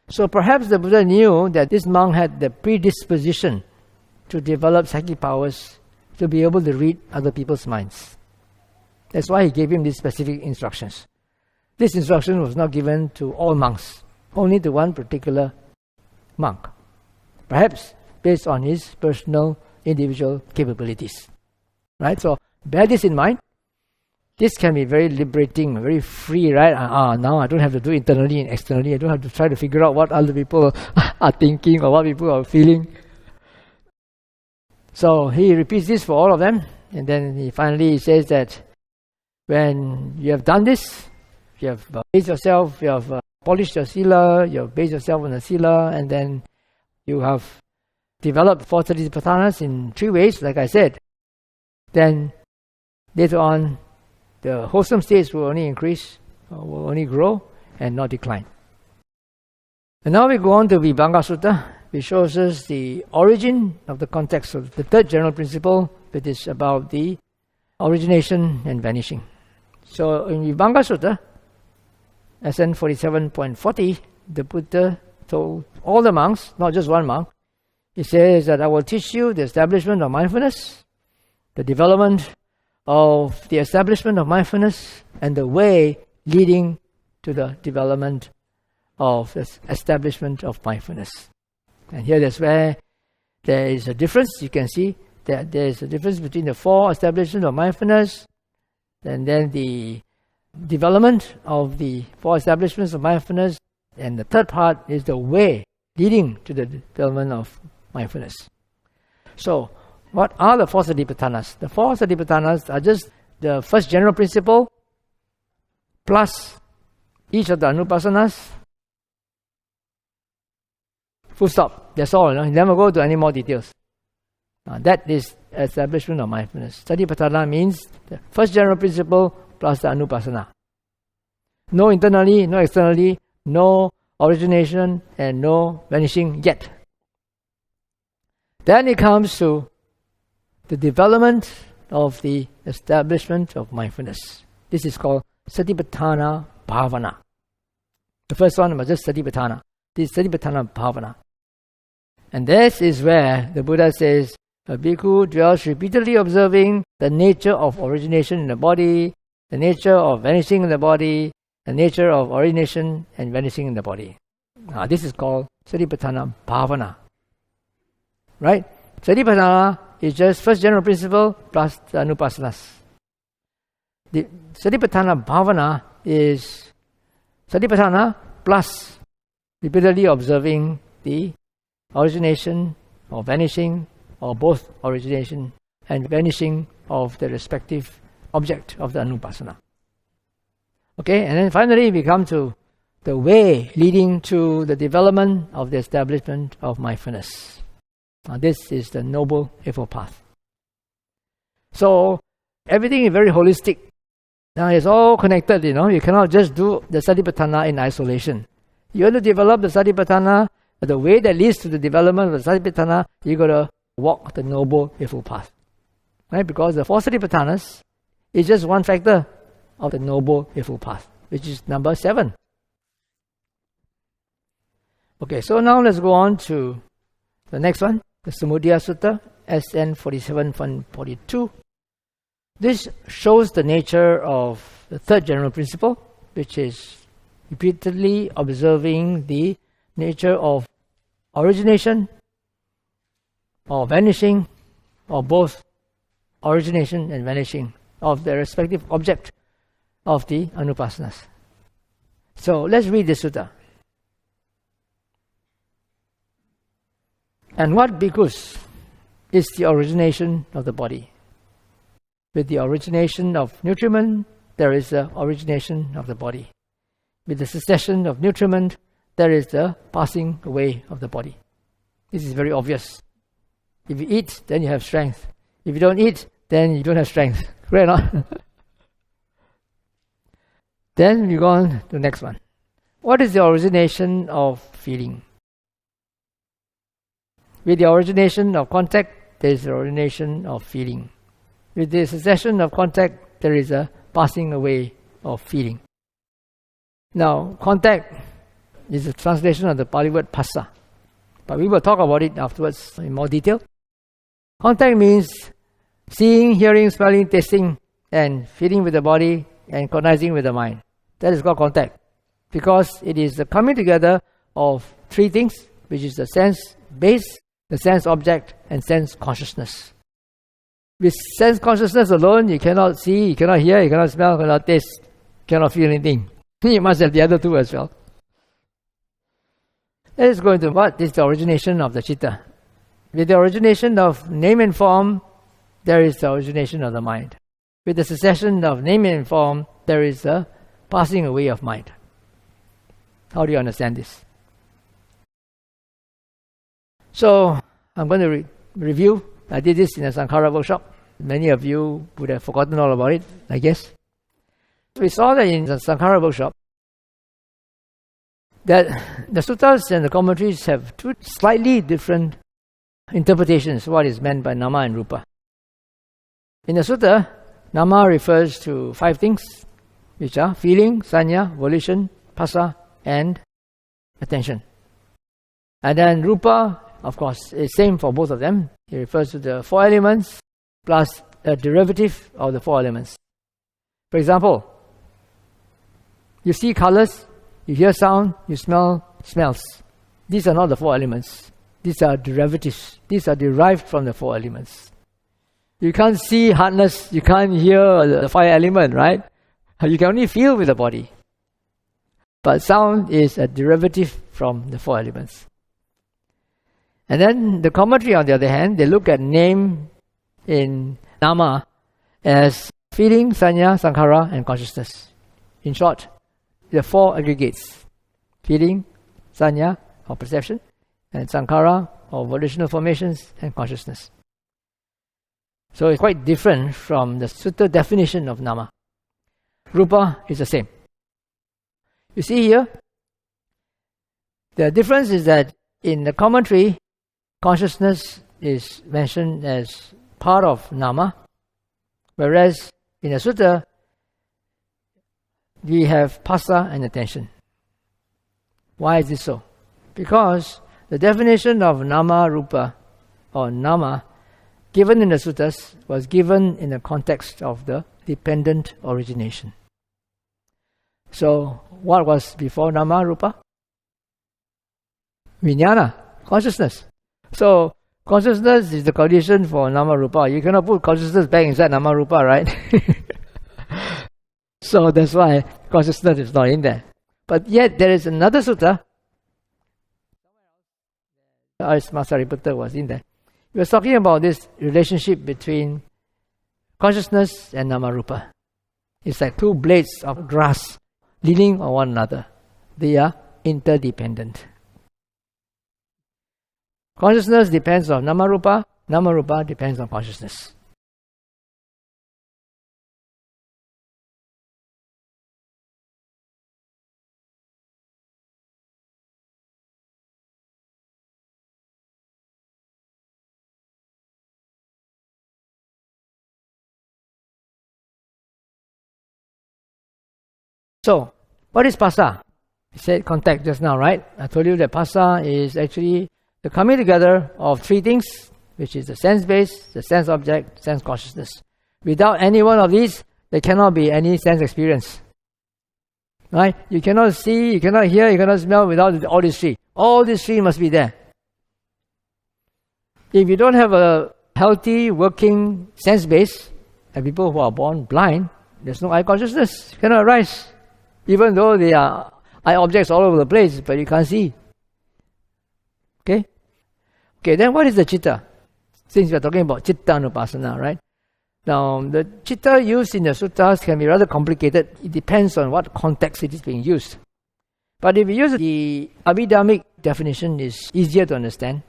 So perhaps the Buddha knew that this monk had the predisposition to develop psychic powers to be able to read other people's minds. That's why he gave him these specific instructions. This instruction was not given to all monks, only to one particular monk, perhaps based on his personal individual capabilities. Right? So bear this in mind. This can be very liberating, very free, right? Now I don't have to do internally and externally. I don't have to try to figure out what other people are thinking or what people are feeling. So he repeats this for all of them, and then he finally says that when you have done this, you have based yourself, you have polished your sila, you have based yourself on the sila, and then you have developed 4 Satipaṭṭhānas in 3 ways, like I said, then later on, the wholesome states will only increase, will only grow, and not decline. And now we go on to Vibhaṅga Sutta, which shows us the origin of the context of the 3rd general principle, which is about the origination and vanishing. So in Vibhaṅga Sutta, SN 47.40, the Buddha told all the monks, not just one monk, he says that I will teach you the establishment of mindfulness, the development of the establishment of mindfulness, and the way leading to the development of the establishment of mindfulness. And here that's where there is a difference. You can see that there is a difference between the 4 establishments of mindfulness and then the development of the 4 establishments of mindfulness, and the 3rd part is the way leading to the development of mindfulness. So, what are the 4 Satipaṭṭhānas? The 4 Satipaṭṭhānas are just the first general principle plus each of the Ānāpānassati. Full stop. That's all. You never go to any more details. That is establishment of mindfulness. Satipaṭṭhāna means the first general principle plus the Ānāpānassati. No internally, no externally, no origination, and no vanishing yet. Then it comes to the development of the establishment of mindfulness. This is called Satipaṭṭhāna Bhavana. The first one was just Satipaṭṭhāna. This is Satipaṭṭhāna Bhavana. And this is where the Buddha says, a bhikkhu dwells repeatedly observing the nature of origination in the body, the nature of vanishing in the body, the nature of origination and vanishing in the body. This is called Satipaṭṭhāna Bhavana. Right? Satipaṭṭhāna is just first general principle plus the Anupassanas. The Satipaṭṭhāna Bhavana is Satipaṭṭhāna plus repeatedly observing the origination or vanishing or both origination and vanishing of the respective object of the Anupassana. Okay, and then finally we come to the way leading to the development of the establishment of mindfulness. This is the Noble Eightfold Path. So everything is very holistic. Now it's all connected, You cannot just do the Satipaṭṭhāna in isolation. You want to develop the Satipaṭṭhāna, the way that leads to the development of the Satipaṭṭhāna, you got to walk the Noble Eightfold Path. Right? Because the four Satipaṭṭhānas is just one factor of the Noble Eightfold Path, which is number 7. Okay, so now let's go on to the next one, the Samudaya Sutta, SN 47.42. This shows the nature of the third general principle, which is repeatedly observing the nature of origination or vanishing or both origination and vanishing of the respective object of the Anupassanas. So let's read this sutta. And what bhikkhus is the origination of the body? With the origination of nutriment, there is the origination of the body. With the cessation of nutriment, there is the passing away of the body. This is very obvious. If you eat, then you have strength. If you don't eat, then you don't have strength. Right or not? Then we go on to the next one. What is the origination of feeling? With the origination of contact, there is the origination of feeling. With the cessation of contact, there is a passing away of feeling. Now, contact is a translation of the Pāli word phassa. But we will talk about it afterwards in more detail. Contact means seeing, hearing, smelling, tasting, and feeling with the body and cognizing with the mind. That is called contact. Because it is the coming together of three things, which is the sense base, the sense object, and sense consciousness. With sense consciousness alone, you cannot see, you cannot hear, you cannot smell, you cannot taste, you cannot feel anything. You must have the other two as well. Let us go into what is the origination of the citta. With the origination of name and form, there is the origination of the mind. With the cessation of name and form, there is the passing away of mind. How do you understand this? So, I'm going to review. I did this in a Sankhara workshop. Many of you would have forgotten all about it, I guess. We saw that in the Sankhara workshop that the suttas and the commentaries have two slightly different interpretations of what is meant by nama and rupa. In the sutta, nama refers to 5 things, which are feeling, sanya, volition, phassa, and attention. And then rupa, of course, is same for both of them. It refers to the 4 elements plus a derivative of the 4 elements. For example, you see colors, you hear sound, you smell smells. These are not the 4 elements. These are derivatives. These are derived from the 4 elements. You can't see hardness, you can't hear the fire element, right? You can only feel with the body. But sound is a derivative from the 4 elements. And then the commentary, on the other hand, they look at name in nama as feeling, sanya, sankhara, and consciousness. In short, the 4 aggregates: feeling, sanya, or perception, and sankhara, or volitional formations, and consciousness. So it's quite different from the sutta definition of nama. Rupa is the same. You see here, the difference is that in the commentary, consciousness is mentioned as part of nama, Whereas in a sutta, we have phassa and attention. Why is this so? Because the definition of nama rupa or nama given in the suttas was given in the context of the dependent origination. So what was before nama rupa? Vijnana, consciousness. So consciousness is the condition for nama rupa. You cannot put consciousness back inside nama rupa, right? So that's why consciousness is not in there. But yet there is another sutta, Āyasmā Aggacitta was in there. He was talking about this relationship between consciousness and namarupa. It's like two blades of grass leaning on one another. They are interdependent. Consciousness depends on namarupa, namarupa depends on consciousness. So, what is phassa? I said contact just now, right? I told you that phassa is actually the coming together of three things, which is the sense base, the sense object, sense consciousness. Without any one of these, there cannot be any sense experience. Right? You cannot see, you cannot hear, you cannot smell without all these three. All these three must be there. If you don't have a healthy, working sense base, and people who are born blind, there's no eye consciousness. It cannot arise. Even though they are eye objects all over the place, but you can't see. Okay? Okay, then what is the citta? Since we are talking about Cittānupassanā, right? Now, the citta used in the suttas can be rather complicated. It depends on what context it is being used. But if we use the Abhidhammic definition, is easier to understand.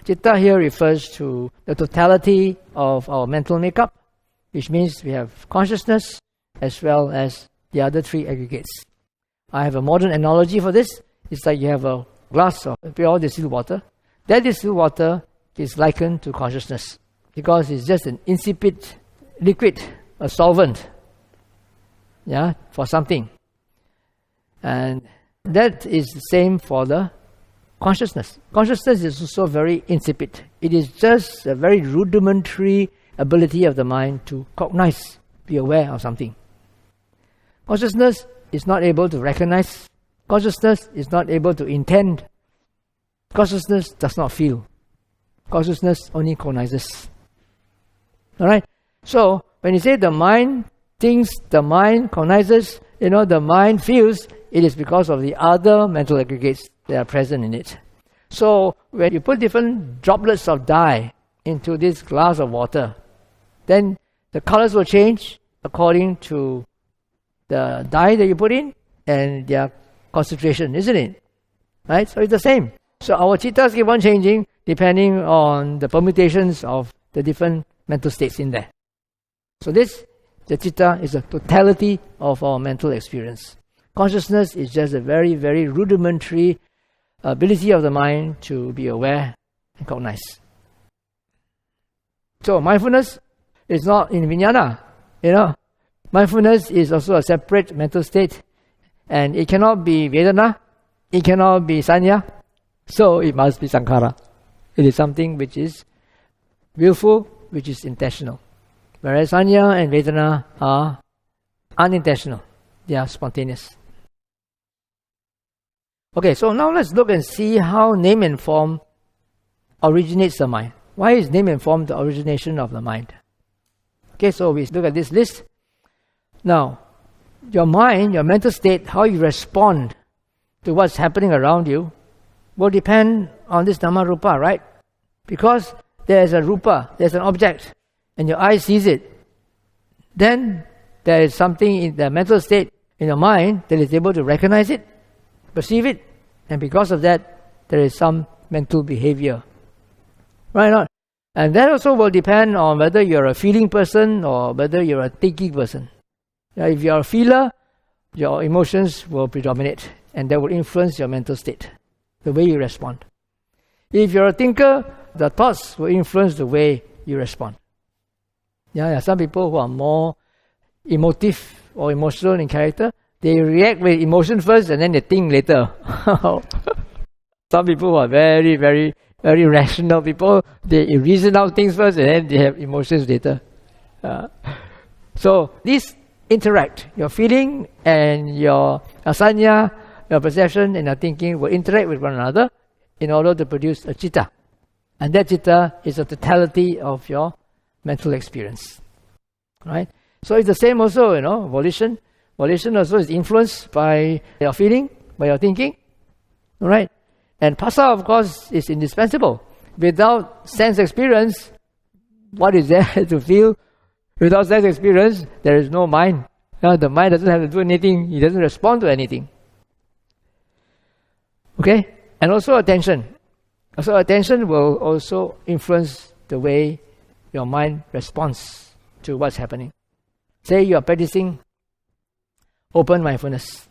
Citta here refers to the totality of our mental makeup, which means we have consciousness as well as the other three aggregates. I have a modern analogy for this. It's like you have a glass of pure distilled water. That distilled water is likened to consciousness because it's just an insipid liquid, a solvent, for something. And that is the same for the consciousness. Consciousness is also very insipid. It is just a very rudimentary ability of the mind to cognize, be aware of something. Consciousness is not able to recognize. Consciousness is not able to intend. Consciousness does not feel. Consciousness only cognizes. Alright? So, when you say the mind thinks, the mind cognizes, the mind feels, it is because of the other mental aggregates that are present in it. So, when you put different droplets of dye into this glass of water, then the colors will change according to the dye that you put in and their concentration, isn't it? Right? So it's the same. So our cittas keep on changing depending on the permutations of the different mental states in there. So the citta is the totality of our mental experience. Consciousness is just a very, very rudimentary ability of the mind to be aware and cognize. So mindfulness is not in vijnana, Mindfulness is also a separate mental state, and it cannot be Vedana, it cannot be Sanya, so it must be Sankhara. It is something which is willful, which is intentional. Whereas Sanya and Vedana are unintentional, they are spontaneous. Okay, so now let's look and see how name and form originates the mind. Why is name and form the origination of the mind? Okay, so we look at this list. Now, your mind, your mental state, how you respond to what's happening around you will depend on this Dhamma Rupa, right? Because there's a Rupa, there's an object, and your eye sees it. Then there is something in the mental state in your mind that is able to recognize it, perceive it, and because of that, there is some mental behavior. Right or not? And that also will depend on whether you're a feeling person or whether you're a thinking person. If you're a feeler, your emotions will predominate and that will influence your mental state, the way you respond. If you're a thinker, the thoughts will influence the way you respond. Yeah, some people who are more emotive or emotional in character, they react with emotion first and then they think later. Some people who are very, very, very rational people, they reason out things first and then they have emotions later. So these interact. Your feeling and your asanya, your perception and your thinking will interact with one another in order to produce a citta. And that citta is the totality of your mental experience. Right? So it's the same also, volition. Volition also is influenced by your feeling, by your thinking. Right? And phassa, of course, is indispensable. Without sense experience, what is there to feel? Without sense experience, there is no mind. The mind doesn't have to do anything. It doesn't respond to anything. Okay? And also attention. So attention will also influence the way your mind responds to what's happening. Say you are practicing open mindfulness.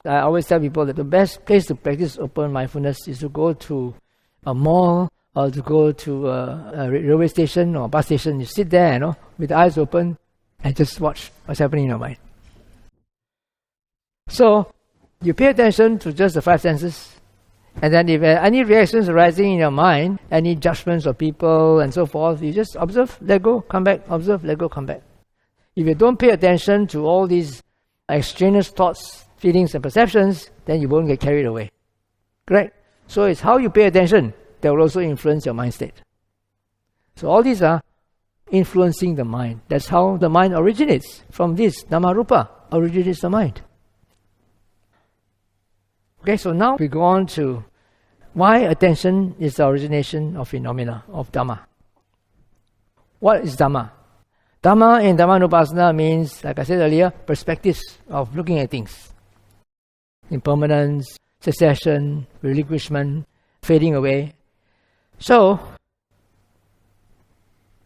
I always tell people that the best place to practice open mindfulness is to go to a mall or to go to a railway station or a bus station. You sit there, with the eyes open and just watch what's happening in your mind. So, you pay attention to just the five senses, and then if any reactions arising in your mind, any judgments of people and so forth, you just observe, let go, come back, observe, let go, come back. If you don't pay attention to all these extraneous thoughts, feelings and perceptions, then you won't get carried away. Correct? So it's how you pay attention that will also influence your mind state. So all these are influencing the mind. That's how the mind originates. From this, Dhamma-rupa originates the mind. Okay, so now we go on to why attention is the origination of phenomena, of Dhamma. What is Dhamma? Dhamma in Dhammānupassanā means, like I said earlier, perspectives of looking at things. Impermanence, cessation, relinquishment, fading away. So,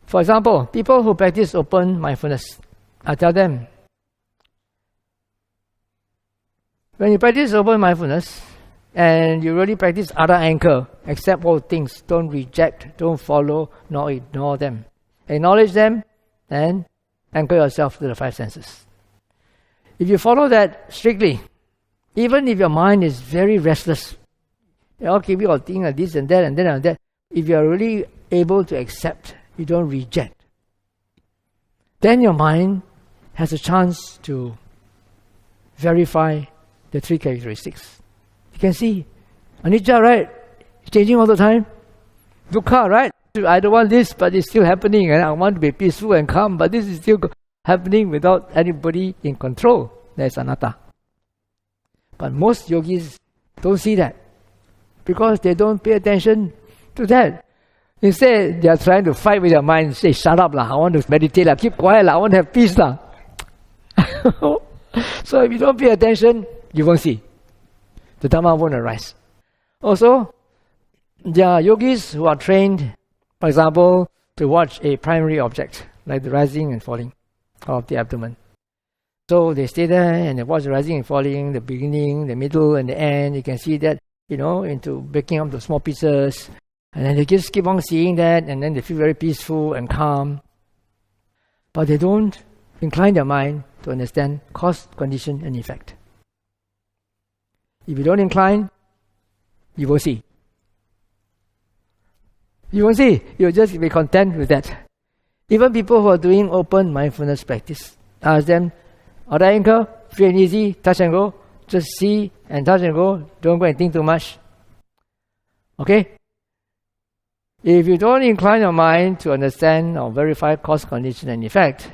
for example, people who practice open mindfulness, I tell them, when you practice open mindfulness and you really practice Ada anchor, accept all things, don't reject, don't follow, nor ignore them. Acknowledge them and anchor yourself to the five senses. If you follow that strictly, even if your mind is very restless, okay, we all think of this and that and that and that, if you are really able to accept, you don't reject, then your mind has a chance to verify the three characteristics. You can see, anicca, right? It's changing all the time. Dukkha, right? I don't want this, but it's still happening, and I want to be peaceful and calm, but this is still happening without anybody in control. That's anatta. But most yogis don't see that because they don't pay attention to that. Instead, they are trying to fight with their mind, say, shut up lah, I want to meditate lah, keep quiet lah, I want to have peace lah. So if you don't pay attention, you won't see. The Dhamma won't arise. Also, there are yogis who are trained, for example, to watch a primary object, like the rising and falling of the abdomen. So they stay there and they watch the rising and falling, the beginning, the middle and the end. You can see that, into breaking up to small pieces. And then they just keep on seeing that, and then they feel very peaceful and calm. But they don't incline their mind to understand cause, condition and effect. If you don't incline, you won't see. You won't see. You'll just be content with that. Even people who are doing open mindfulness practice, ask them, Ada anchor, free and easy, touch and go. Just see and touch and go. Don't go and think too much. Okay? If you don't incline your mind to understand or verify cause, condition and effect,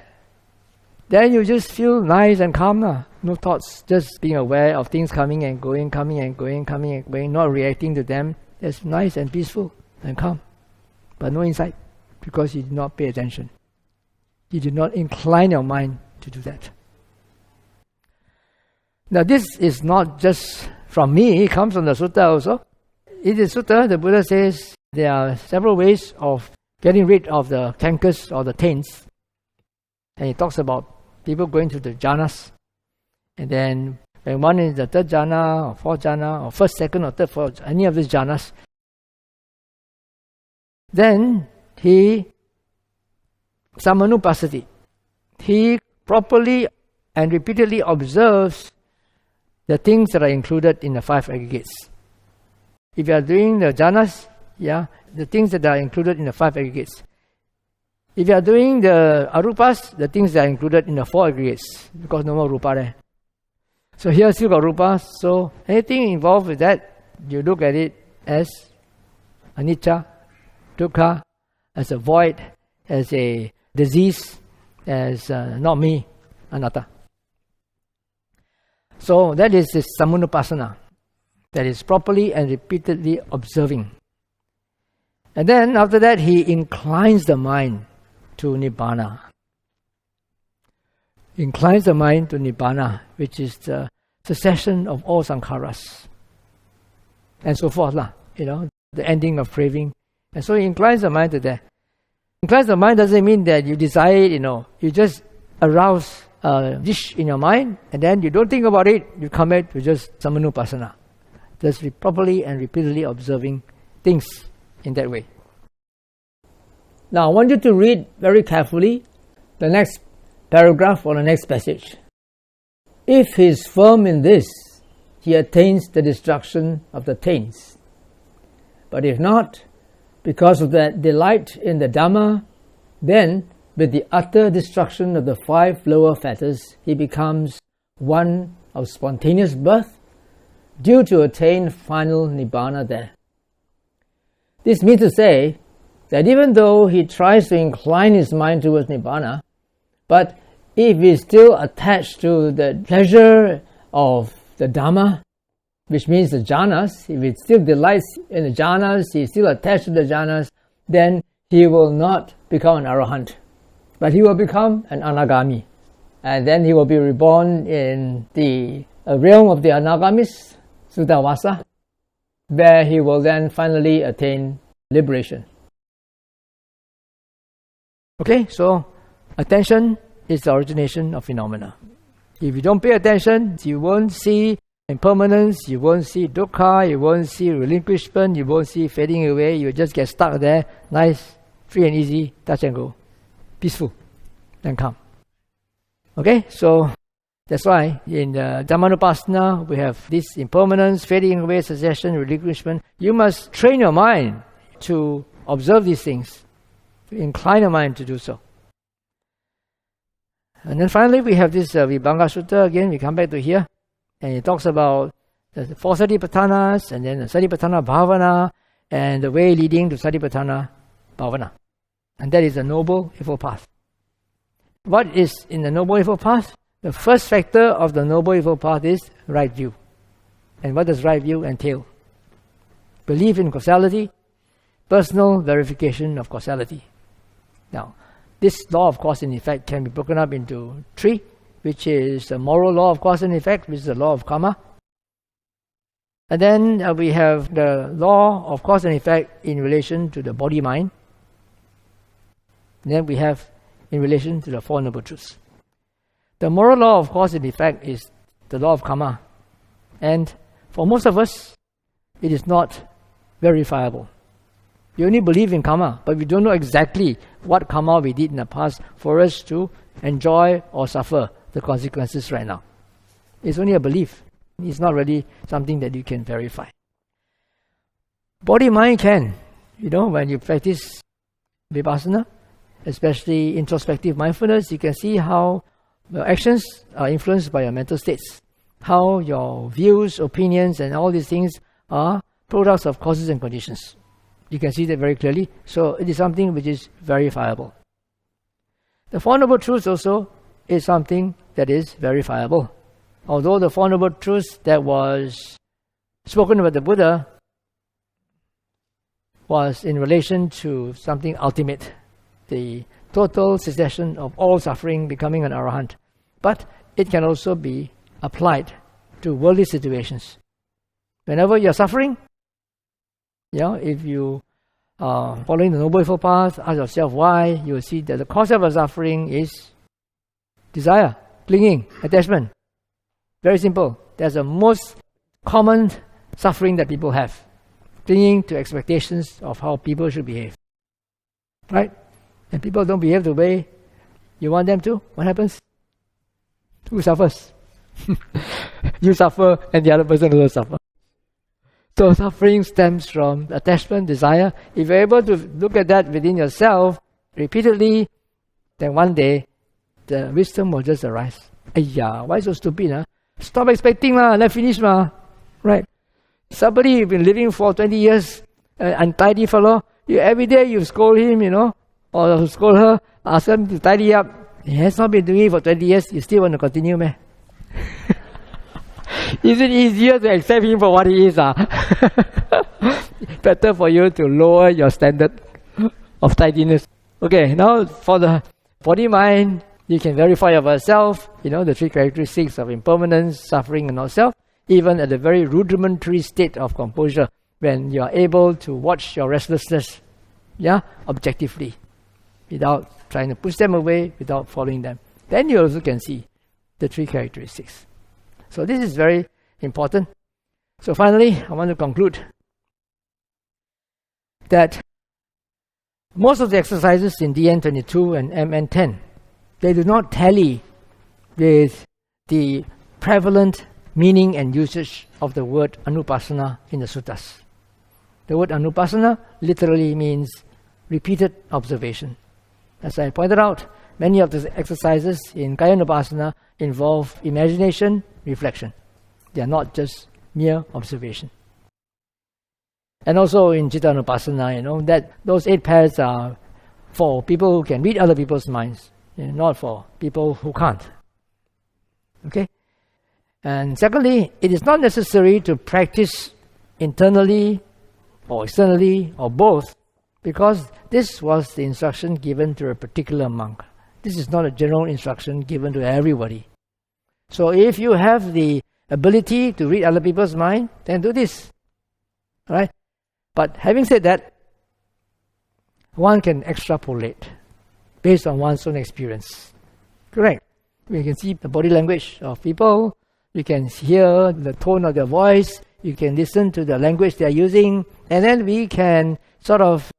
then you just feel nice and calm. No thoughts, just being aware of things coming and going, coming and going, coming and going, not reacting to them. It's nice and peaceful and calm. But no insight, because you did not pay attention. You did not incline your mind to do that. Now this is not just from me, it comes from the sutta also. In the sutta, the Buddha says there are several ways of getting rid of the cankers or the taints. And he talks about people going to the jhanas. And then when one is the third jhana or fourth jhana or first, second or third, fourth, any of these jhanas, then he Samanupassati. He properly and repeatedly observes the things that are included in the 5 aggregates. If you are doing the jhanas, the things that are included in the 5 aggregates. If you are doing the arupas, the things that are included in the 4 aggregates, because no more rupa there. So here still got rupa, so anything involved with that, you look at it as anicca, dukkha, as a void, as a disease, as not me, anatta. So that is the Samanupassana, that is properly and repeatedly observing. And then after that, he inclines the mind to Nibbana. Inclines the mind to Nibbana, which is the cessation of all sankharas, and so forth, the ending of craving. And so he inclines the mind to that. Inclines the mind doesn't mean that you decide, you just arouse a dish in your mind, and then you don't think about it, you come back to just Samanupassana. Just properly and repeatedly observing things in that way. Now I want you to read very carefully the next paragraph or the next passage. If he is firm in this, he attains the destruction of the taints. But if not, because of that delight in the Dhamma, then with the utter destruction of the 5 lower fetters, he becomes one of spontaneous birth, due to attain final Nibbana there. This means to say that even though he tries to incline his mind towards Nibbana, but if he is still attached to the pleasure of the Dhamma, which means the jhanas, if he still delights in the jhanas, he is still attached to the jhanas, then he will not become an arahant, but he will become an anagami. And then he will be reborn in the realm of the anagamis, Suddhavasa, where he will then finally attain liberation. Okay, so attention is the origination of phenomena. If you don't pay attention, you won't see impermanence, you won't see dukkha, you won't see relinquishment, you won't see fading away, you just get stuck there, nice, free and easy, touch and go, peaceful and calm. Okay, so that's why in the Dhammānupassanā we have this impermanence, fading away, cessation, relinquishment. You must train your mind to observe these things, to incline your mind to do so. And then finally we have this Vibhaṅga Sutta again, we come back to here, and it talks about the 4 Satipaṭṭhānas, and then the Satipaṭṭhāna Bhavana, and the way leading to Satipaṭṭhāna Bhavana. And that is the Noble Eightfold Path. What is in the Noble Eightfold Path? The first factor of the Noble Eightfold Path is right view. And what does right view entail? Belief in causality, personal verification of causality. Now, this law of cause and effect can be broken up into 3, which is the moral law of cause and effect, which is the law of karma. And then we have the law of cause and effect in relation to the body-mind. Then we have in relation to the 4 Noble Truths. The moral law of cause and effect is the law of karma. And for most of us, it is not verifiable. We only believe in karma, but we don't know exactly what karma we did in the past for us to enjoy or suffer the consequences right now. It's only a belief. It's not really something that you can verify. Body-mind can. When you practice Vipassana, especially introspective mindfulness, you can see how your actions are influenced by your mental states. How your views, opinions, and all these things are products of causes and conditions. You can see that very clearly. So it is something which is verifiable. The 4 Noble Truths also is something that is verifiable. Although the 4 Noble Truths that was spoken about the Buddha was in relation to something ultimate, the total cessation of all suffering, becoming an arahant. But it can also be applied to worldly situations. Whenever you are suffering, if you are following the Noble Eightfold Path, ask yourself why, you will see that the cause of our suffering is desire, clinging, attachment. Very simple. That's the most common suffering that people have. Clinging to expectations of how people should behave. Right? and people don't behave the way you want them to, what happens? Who suffers? You suffer and the other person will suffer. So suffering stems from attachment, desire. If you're able to look at that within yourself repeatedly, then one day the wisdom will just arise. Ayya, why so stupid? Huh? Stop expecting lah, let finish lah. Right? Somebody you've been living for 20 years, untidy fellow, every day you scold him, or scold her, ask him to tidy up. He has not been doing it for 20 years, you still want to continue, meh? Is it easier to accept him for what he is? Better for you to lower your standard of tidiness. Okay, now for the body mind, you can verify of yourself, the three characteristics of impermanence, suffering, and not self, even at the very rudimentary state of composure, when you are able to watch your restlessness, objectively, without trying to push them away, without following them. Then you also can see the three characteristics. So this is very important. So finally, I want to conclude that most of the exercises in DN 22 and MN 10, they do not tally with the prevalent meaning and usage of the word Ānāpānassati in the Suttas. The word Ānāpānassati literally means repeated observation. As I pointed out, many of the exercises in Kāyānupassanā involve imagination, reflection. They are not just mere observation. And also in Cittānupassanā, that those 8 pairs are for people who can read other people's minds, not for people who can't. Okay? And secondly, it is not necessary to practice internally or externally or both, because this was the instruction given to a particular monk. This is not a general instruction given to everybody. So if you have the ability to read other people's mind, then do this. Right? But having said that, one can extrapolate based on one's own experience. Correct? You can see the body language of people, you can hear the tone of their voice, you can listen to the language they are using, and then we can sort of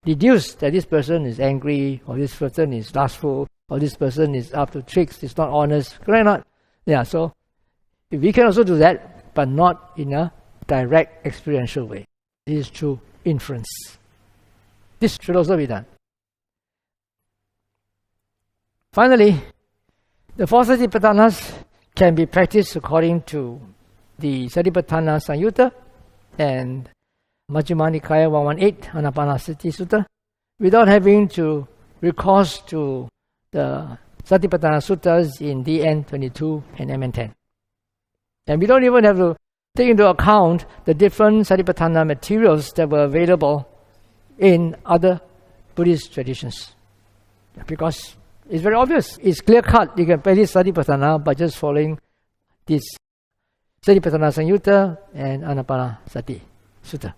deduce that this person is angry, or this person is lustful, or this person is up to tricks, is not honest. Correct or not? Yeah, so we can also do that, but not in a direct experiential way. It is through inference. This should also be done. Finally, the 4 Satipaṭṭhānas can be practiced according to the Satipaṭṭhāna Saṃyutta and Majjhima Nikaya 118 Ānāpānassati Sutta, without having to recourse to the Satipaṭṭhāna Suttas in DN 22 and MN 10. And we don't even have to take into account the different Satipaṭṭhāna materials that were available in other Buddhist traditions. Because it's very obvious, it's clear-cut. You can practice Satipaṭṭhāna by just following this Satipaṭṭhāna Saṃyutta and Ānāpānassati Sutta.